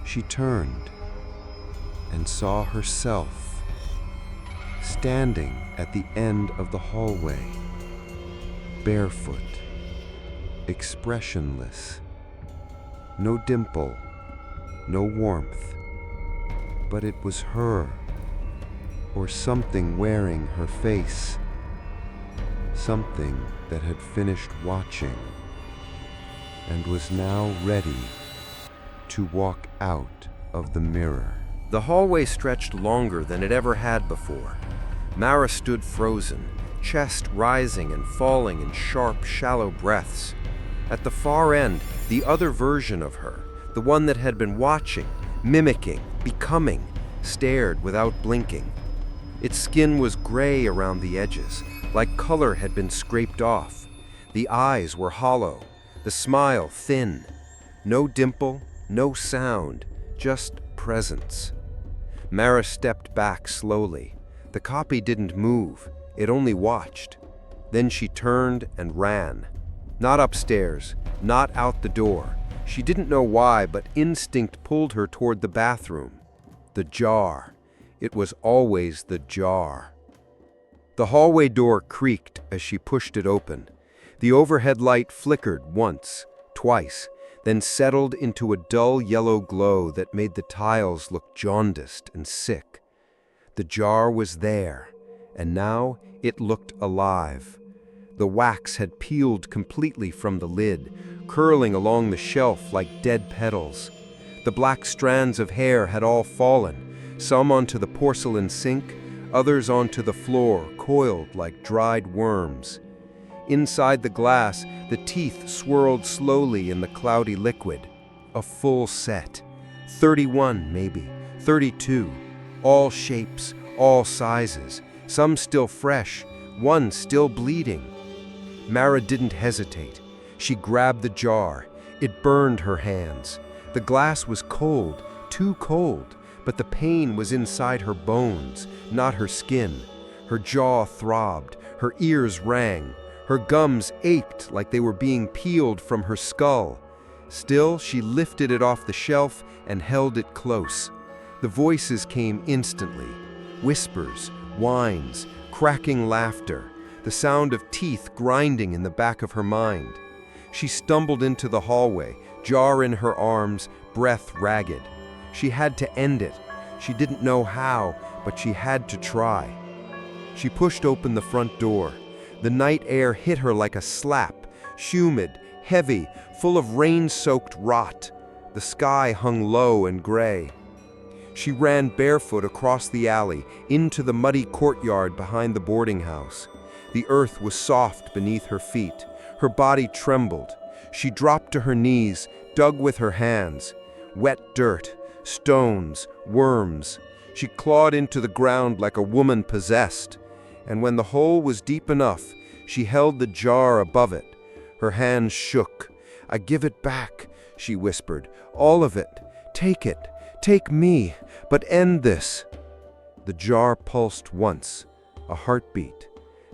She turned and saw herself, standing at the end of the hallway, barefoot, expressionless, no dimple, no warmth, but it was her, or something wearing her face, something that had finished watching and was now ready to walk out of the mirror. The hallway stretched longer than it ever had before. Mara stood frozen, chest rising and falling in sharp, shallow breaths. At the far end, the other version of her, the one that had been watching, mimicking, becoming, stared without blinking. Its skin was gray around the edges, like color had been scraped off. The eyes were hollow, the smile thin. No dimple, no sound, just presence. Mara stepped back slowly. The copy didn't move, it only watched. Then she turned and ran. Not upstairs, not out the door. She didn't know why, but instinct pulled her toward the bathroom. The jar. It was always the jar. The hallway door creaked as she pushed it open. The overhead light flickered once, twice, then settled into a dull yellow glow that made the tiles look jaundiced and sick. The jar was there, and now it looked alive. The wax had peeled completely from the lid, curling along the shelf like dead petals. The black strands of hair had all fallen, some onto the porcelain sink, others onto the floor, coiled like dried worms. Inside the glass, the teeth swirled slowly in the cloudy liquid. A full set. 31, maybe. 32. All shapes, all sizes. Some still fresh, one still bleeding. Mara didn't hesitate. She grabbed the jar. It burned her hands. The glass was cold, too cold, but the pain was inside her bones, not her skin. Her jaw throbbed. Her ears rang. Her gums ached like they were being peeled from her skull. Still, she lifted it off the shelf and held it close. The voices came instantly. Whispers, whines, cracking laughter, the sound of teeth grinding in the back of her mind. She stumbled into the hallway, jar in her arms, breath ragged. She had to end it. She didn't know how, but she had to try. She pushed open the front door. The night air hit her like a slap, humid, heavy, full of rain-soaked rot. The sky hung low and gray. She ran barefoot across the alley, into the muddy courtyard behind the boarding house. The earth was soft beneath her feet. Her body trembled. She dropped to her knees, dug with her hands. Wet dirt, stones, worms. She clawed into the ground like a woman possessed. And when the hole was deep enough, she held the jar above it. Her hands shook. "I give it back," she whispered. "All of it. Take it. Take me. But end this." The jar pulsed once, a heartbeat.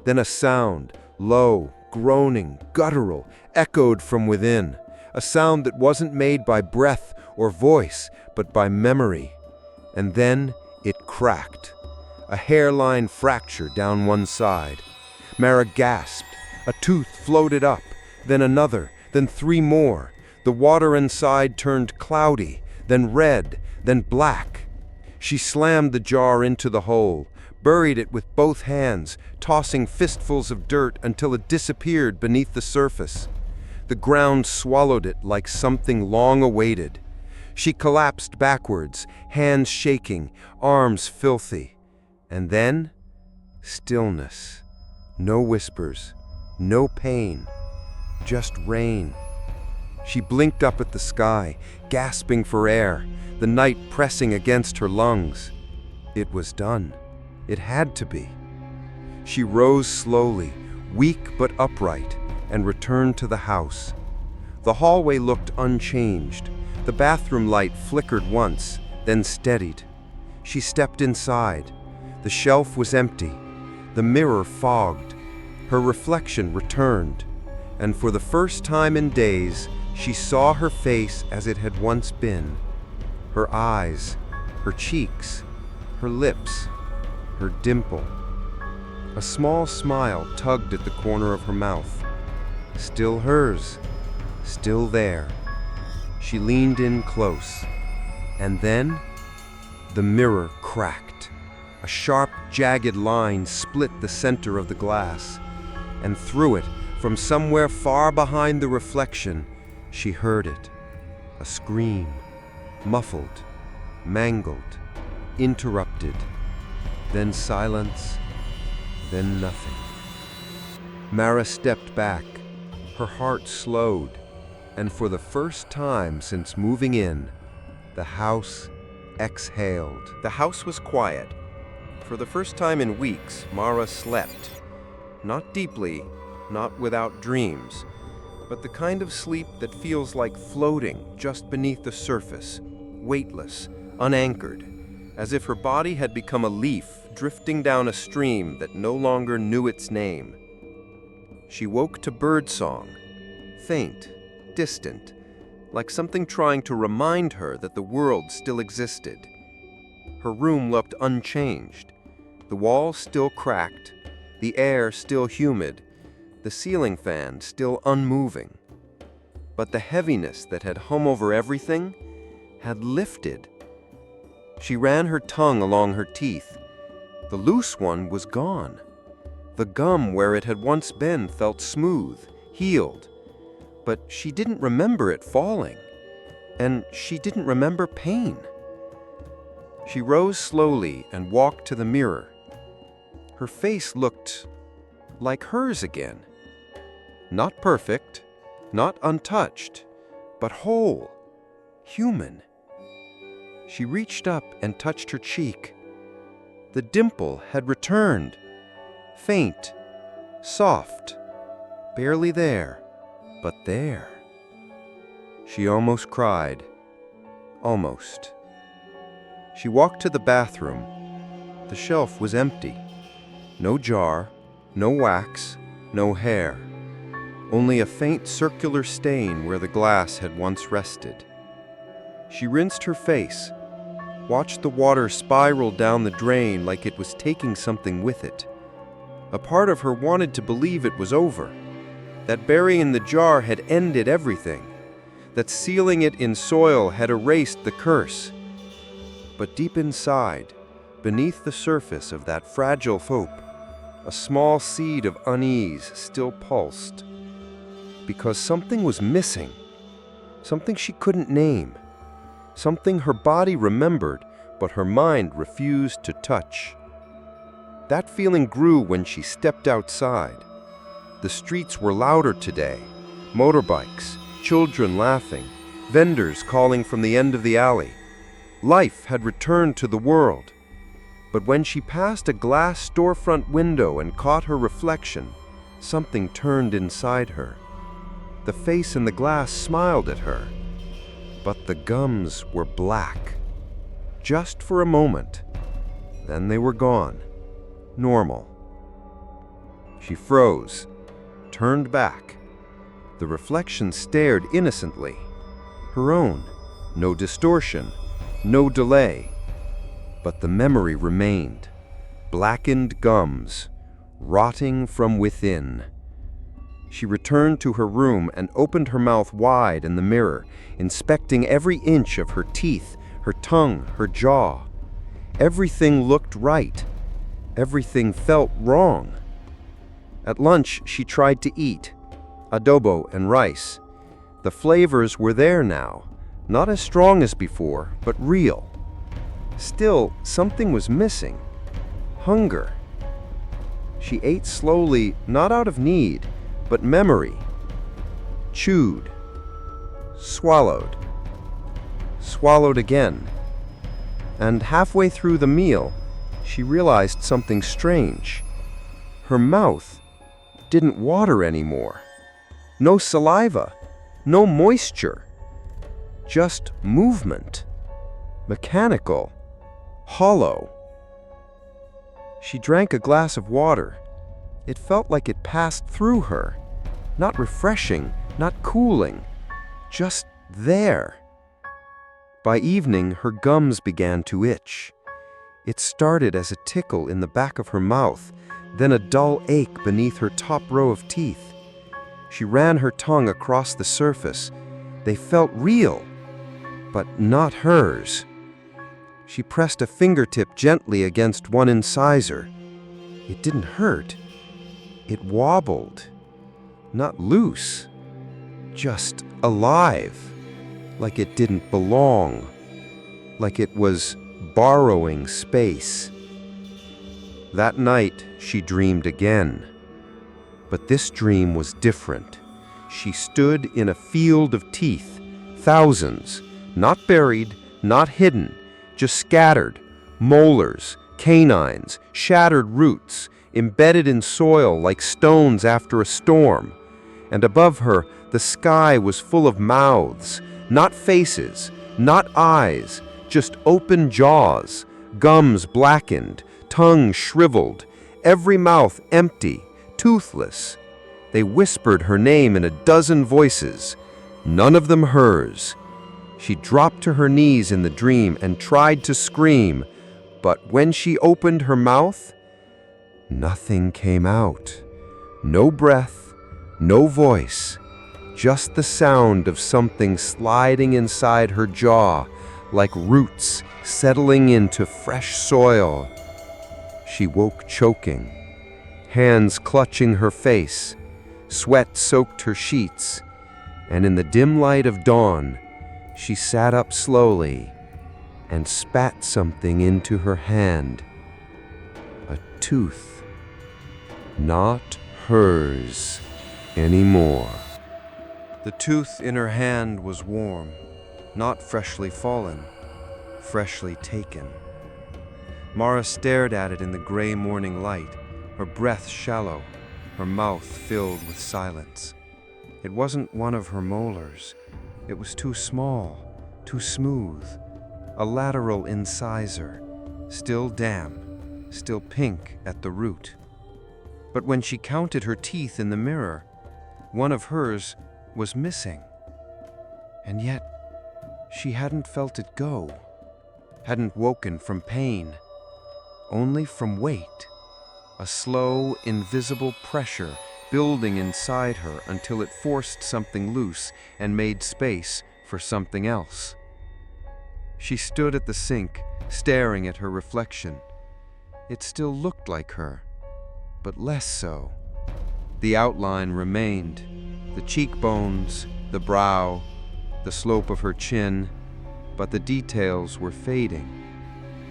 Then a sound, low, groaning, guttural, echoed from within. A sound that wasn't made by breath or voice, but by memory. And then it cracked. A hairline fracture down one side. Mara gasped. A tooth floated up, then another, then 3 more. The water inside turned cloudy, then red, then black. She slammed the jar into the hole, buried it with both hands, tossing fistfuls of dirt until it disappeared beneath the surface. The ground swallowed it like something long awaited. She collapsed backwards, hands shaking, arms filthy. And then, stillness. No whispers, no pain, just rain. She blinked up at the sky, gasping for air, the night pressing against her lungs. It was done. It had to be. She rose slowly, weak but upright, and returned to the house. The hallway looked unchanged. The bathroom light flickered once, then steadied. She stepped inside. The shelf was empty. The mirror fogged. Her reflection returned, and for the first time in days, she saw her face as it had once been. Her eyes, her cheeks, her lips, her dimple. A small smile tugged at the corner of her mouth. Still hers, still there. She leaned in close, and then the mirror cracked. A sharp, jagged line split the center of the glass, and through it, from somewhere far behind the reflection, she heard it. A scream, muffled, mangled, interrupted. Then silence, then nothing. Mara stepped back. Her heart slowed, and for the first time since moving in, the house exhaled. The house was quiet. For the first time in weeks, Mara slept. Not deeply, not without dreams, but the kind of sleep that feels like floating just beneath the surface, weightless, unanchored, as if her body had become a leaf drifting down a stream that no longer knew its name. She woke to birdsong, faint, distant, like something trying to remind her that the world still existed. Her room looked unchanged. The walls still cracked, the air still humid, the ceiling fan still unmoving. But the heaviness that had hung over everything had lifted. She ran her tongue along her teeth. The loose one was gone. The gum where it had once been felt smooth, healed. But she didn't remember it falling, and she didn't remember pain. She rose slowly and walked to the mirror. Her face looked like hers again. Not perfect, not untouched, but whole, human. She reached up and touched her cheek. The dimple had returned, faint, soft, barely there, but there. She almost cried. Almost. She walked to the bathroom. The shelf was empty. No jar, no wax, no hair. Only a faint circular stain where the glass had once rested. She rinsed her face, watched the water spiral down the drain like it was taking something with it. A part of her wanted to believe it was over, that burying the jar had ended everything, that sealing it in soil had erased the curse. But deep inside, beneath the surface of that fragile hope, A small seed of unease still pulsed. Because something was missing. Something she couldn't name. Something her body remembered, but her mind refused to touch. That feeling grew when she stepped outside. The streets were louder today. Motorbikes, children laughing, vendors calling from the end of the alley. Life had returned to the world. But when she passed a glass storefront window and caught her reflection, something turned inside her. The face in the glass smiled at her, but the gums were black. Just for a moment. Then they were gone. Normal. She froze, turned back. The reflection stared innocently. Her own. No distortion, no delay. But the memory remained. Blackened gums, rotting from within. She returned to her room and opened her mouth wide in the mirror, inspecting every inch of her teeth, her tongue, her jaw. Everything looked right. Everything felt wrong. At lunch, she tried to eat. Adobo and rice. The flavors were there now, not as strong as before, but real. Still, something was missing. Hunger. She ate slowly, not out of need, but memory. Chewed. Swallowed. Swallowed again. And halfway through the meal, she realized something strange. Her mouth didn't water anymore. No saliva, no moisture. Just movement. Mechanical. Hollow. She drank a glass of water. It felt like it passed through her. Not refreshing, not cooling. Just there. By evening, her gums began to itch. It started as a tickle in the back of her mouth, then a dull ache beneath her top row of teeth. She ran her tongue across the surface. They felt real, but not hers. She pressed a fingertip gently against one incisor. It didn't hurt. It wobbled. Not loose. Just alive. Like it didn't belong. Like it was borrowing space. That night, she dreamed again. But this dream was different. She stood in a field of teeth, thousands, not buried, not hidden, just scattered, molars, canines, shattered roots, embedded in soil like stones after a storm. And above her, the sky was full of mouths, not faces, not eyes, just open jaws, gums blackened, tongue shriveled, every mouth empty, toothless. They whispered her name in a dozen voices, none of them hers. She dropped to her knees in the dream and tried to scream, but when she opened her mouth, nothing came out. No breath, no voice, just the sound of something sliding inside her jaw, like roots settling into fresh soil. She woke choking, hands clutching her face, sweat soaked her sheets, and in the dim light of dawn, she sat up slowly and spat something into her hand. A tooth. Not hers anymore. The tooth in her hand was warm, not freshly fallen, freshly taken. Mara stared at it in the gray morning light, her breath shallow, her mouth filled with silence. It wasn't one of her molars. It was too small, too smooth, a lateral incisor, still damp, still pink at the root. But when she counted her teeth in the mirror, one of hers was missing. And yet, she hadn't felt it go, hadn't woken from pain, only from weight, a slow, invisible pressure building inside her until it forced something loose and made space for something else. She stood at the sink, staring at her reflection. It still looked like her, but less so. The outline remained, the cheekbones, the brow, the slope of her chin, but the details were fading.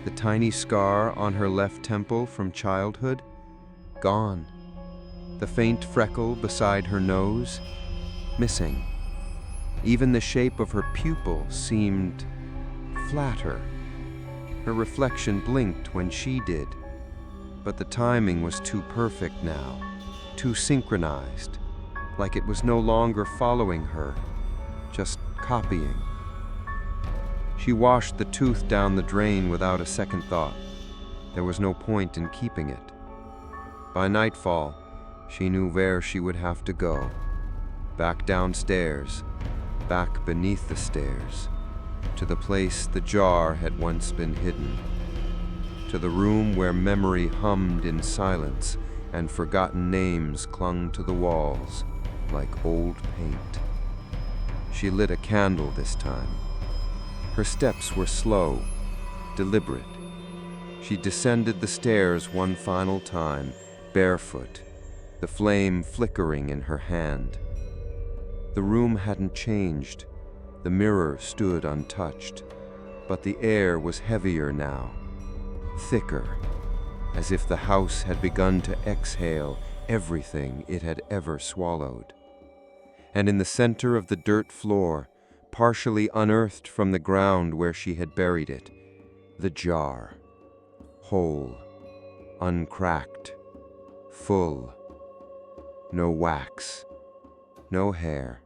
The tiny scar on her left temple from childhood, gone. The faint freckle beside her nose, missing. Even the shape of her pupil seemed flatter. Her reflection blinked when she did, but the timing was too perfect now, too synchronized, like it was no longer following her, just copying. She washed the tooth down the drain without a second thought. There was no point in keeping it. By nightfall, she knew where she would have to go. Back downstairs, back beneath the stairs, to the place the jar had once been hidden, to the room where memory hummed in silence and forgotten names clung to the walls like old paint. She lit a candle this time. Her steps were slow, deliberate. She descended the stairs one final time, barefoot, the flame flickering in her hand. The room hadn't changed. The mirror stood untouched, but the air was heavier now, thicker, as if the house had begun to exhale everything it had ever swallowed. And in the center of the dirt floor, partially unearthed from the ground where she had buried it, the jar, whole, uncracked, full, no wax, no hair,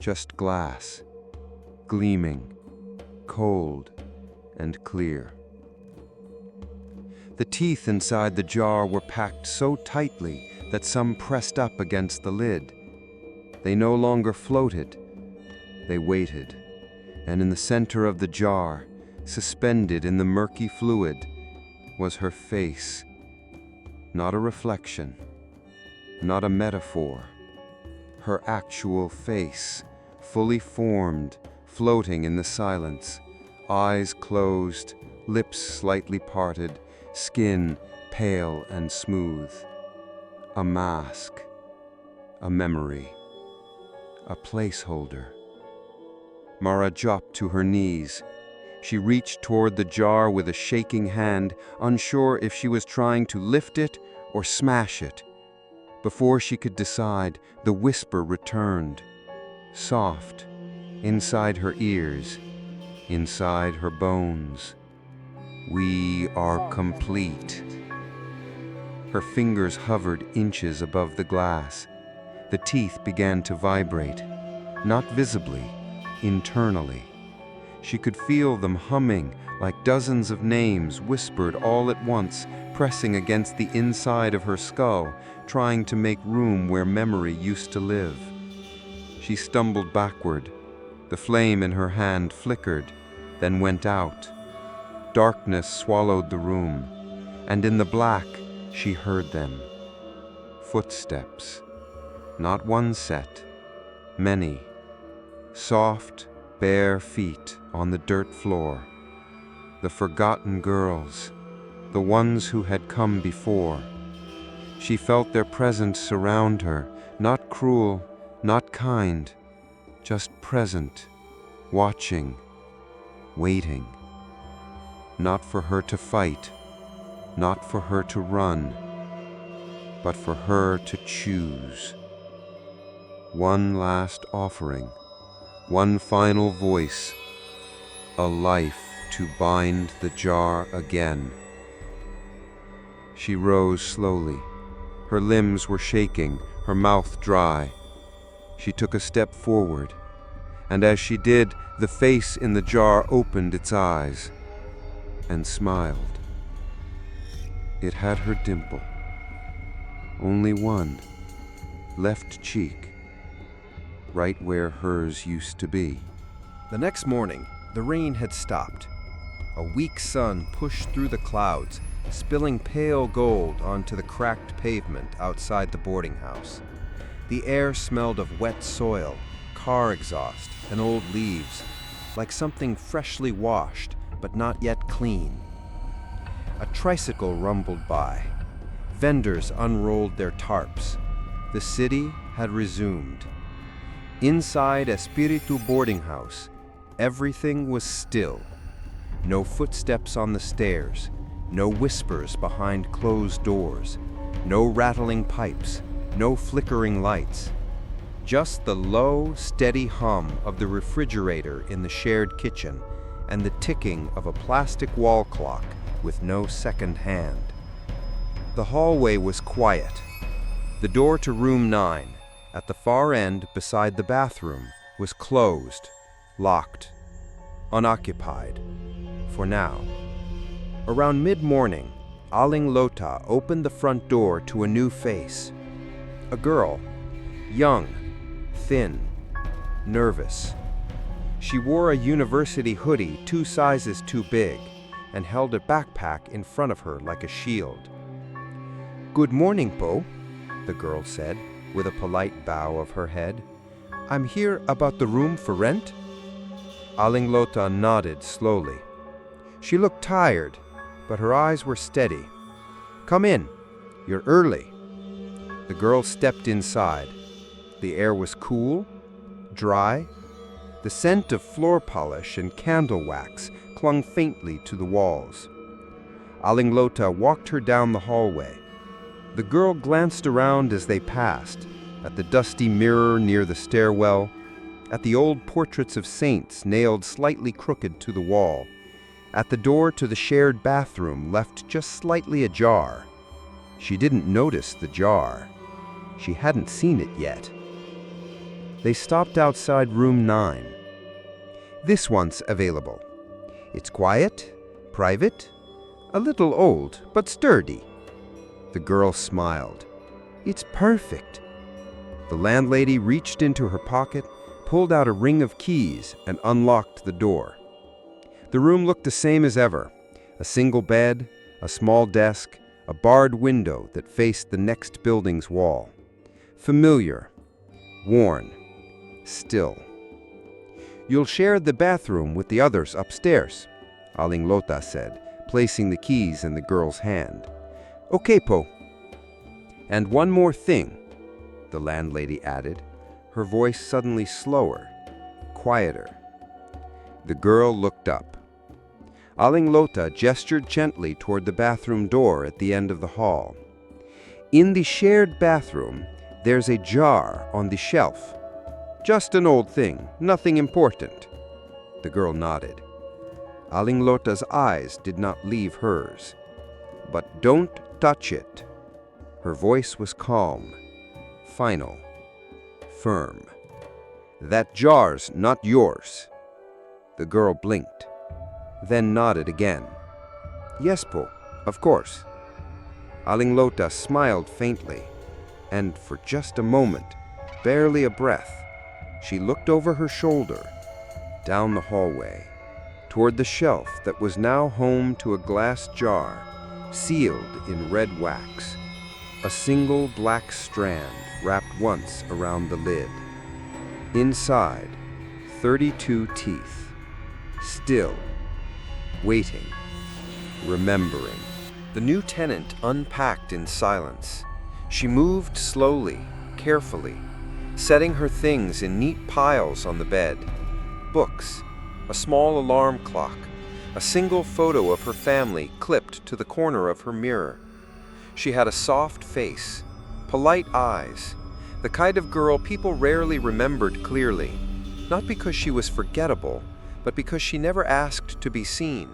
just glass, gleaming, cold and clear. The teeth inside the jar were packed so tightly that some pressed up against the lid. They no longer floated. They waited, and in the center of the jar, suspended in the murky fluid, was her face. Not a reflection, not a metaphor. Her actual face, fully formed, floating in the silence, eyes closed, lips slightly parted, skin pale and smooth. A mask, a memory, a placeholder. Mara dropped to her knees. She reached toward the jar with a shaking hand, unsure if she was trying to lift it or smash it. Before she could decide, the whisper returned, soft, inside her ears, inside her bones. We are complete. Her fingers hovered inches above the glass. The teeth began to vibrate, not visibly, internally. She could feel them humming like dozens of names whispered all at once, pressing against the inside of her skull, trying to make room where memory used to live. She stumbled backward. The flame in her hand flickered, then went out. Darkness swallowed the room, and in the black she heard them. Footsteps. Not one set, many. Soft, bare feet on the dirt floor. The forgotten girls, the ones who had come before. She felt their presence surround her, not cruel, not kind, just present, watching, waiting. Not for her to fight, not for her to run, but for her to choose. One last offering, one final voice, a life to bind the jar again. She rose slowly. Her limbs were shaking, her mouth dry. She took a step forward, and as she did, the face in the jar opened its eyes and smiled. It had her dimple. Only one, left cheek, right where hers used to be. The next morning, the rain had stopped. A weak sun pushed through the clouds, spilling pale gold onto the cracked pavement outside the boarding house. The air smelled of wet soil, car exhaust, and old leaves, like something freshly washed but not yet clean. A tricycle rumbled by. Vendors unrolled their tarps. The city had resumed. Inside Espiritu boarding house, everything was still. No footsteps on the stairs, no whispers behind closed doors, no rattling pipes, no flickering lights. Just the low, steady hum of the refrigerator in the shared kitchen and the ticking of a plastic wall clock with no second hand. The hallway was quiet. The door to room 9, at the far end beside the bathroom, was closed, locked, unoccupied, for now. Around mid-morning, Aling Lota opened the front door to a new face. A girl, young, thin, nervous. She wore a university hoodie 2 sizes too big and held a backpack in front of her like a shield. "Good morning, Po," the girl said, with a polite bow of her head. "I'm here about the room for rent." Aling Lota nodded slowly. She looked tired, but her eyes were steady. "Come in. You're early." The girl stepped inside. The air was cool, dry. The scent of floor polish and candle wax clung faintly to the walls. Aling Lota walked her down the hallway. The girl glanced around as they passed, at the dusty mirror near the stairwell, at the old portraits of saints nailed slightly crooked to the wall, at the door to the shared bathroom left just slightly ajar. She didn't notice the jar. She hadn't seen it yet. They stopped outside room 9. "This one's available. It's quiet, private, a little old, but sturdy." The girl smiled. "It's perfect." The landlady reached into her pocket, pulled out a ring of keys, and unlocked the door. The room looked the same as ever. A single bed, a small desk, a barred window that faced the next building's wall. Familiar, worn, still. "You'll share the bathroom with the others upstairs," Aling Lota said, placing the keys in the girl's hand. "Okay, Po." "And one more thing," the landlady added, her voice suddenly slower, quieter. The girl looked up. Aling Lota gestured gently toward the bathroom door at the end of the hall. "In the shared bathroom, there's a jar on the shelf. Just an old thing, nothing important." The girl nodded. Aling Lota's eyes did not leave hers. "But don't touch it." Her voice was calm, final, firm. "That jar's not yours." The girl blinked, then nodded again. "Yes, Po, of course." Aling Lota smiled faintly, and for just a moment, barely a breath, she looked over her shoulder, down the hallway, toward the shelf that was now home to a glass jar, sealed in red wax, a single black strand wrapped once around the lid. Inside, 32 teeth, still, waiting, remembering. The new tenant unpacked in silence. She moved slowly, carefully, setting her things in neat piles on the bed. Books, a small alarm clock, a single photo of her family clipped to the corner of her mirror. She had a soft face, polite eyes, the kind of girl people rarely remembered clearly, not because she was forgettable, but because she never asked to be seen.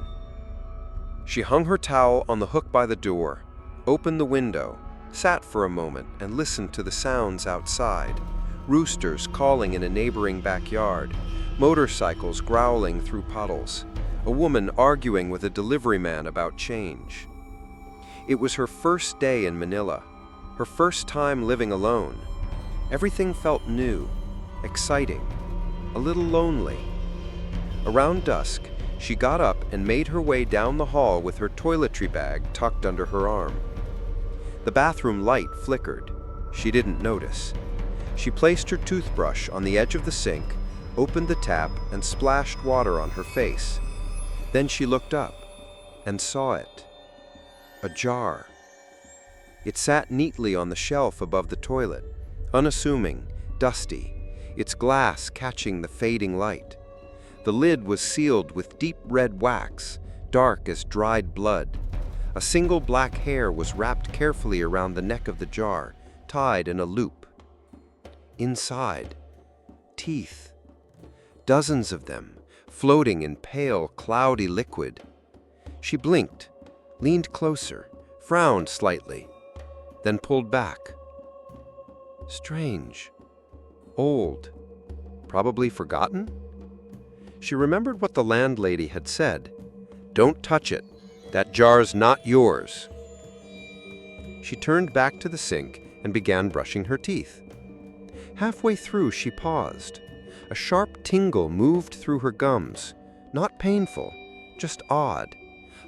She hung her towel on the hook by the door, opened the window, sat for a moment and listened to the sounds outside. Roosters calling in a neighboring backyard, motorcycles growling through puddles, a woman arguing with a delivery man about change. It was her first day in Manila, her first time living alone. Everything felt new, exciting, a little lonely. Around dusk, she got up and made her way down the hall with her toiletry bag tucked under her arm. The bathroom light flickered. She didn't notice. She placed her toothbrush on the edge of the sink, opened the tap, and splashed water on her face. Then she looked up and saw it. A jar. It sat neatly on the shelf above the toilet, unassuming, dusty, its glass catching the fading light. The lid was sealed with deep red wax, dark as dried blood. A single black hair was wrapped carefully around the neck of the jar, tied in a loop. Inside, teeth. Dozens of them, floating in pale, cloudy liquid. She blinked, leaned closer, frowned slightly, then pulled back. Strange. Old. Probably forgotten? She remembered what the landlady had said. "Don't touch it. That jar's not yours." She turned back to the sink and began brushing her teeth. Halfway through, she paused. A sharp tingle moved through her gums. Not painful, just odd,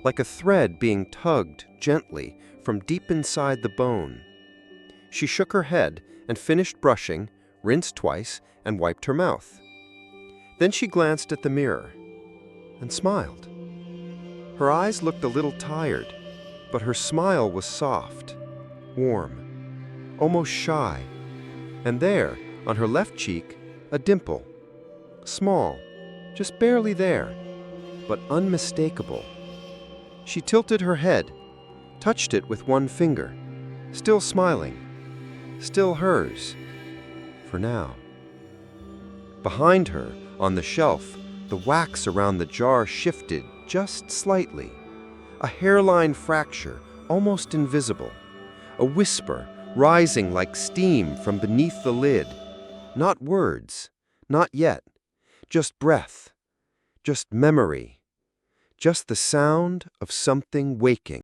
like a thread being tugged gently from deep inside the bone. She shook her head and finished brushing, rinsed twice, and wiped her mouth. Then she glanced at the mirror and smiled. Her eyes looked a little tired, but her smile was soft, warm, almost shy. And there, on her left cheek, a dimple. Small, just barely there, but unmistakable. She tilted her head, touched it with one finger, still smiling, still hers, for now. Behind her, on the shelf, the wax around the jar shifted just slightly. A hairline fracture, almost invisible. A whisper rising like steam from beneath the lid. Not words, not yet. Just breath, just memory, just the sound of something waking.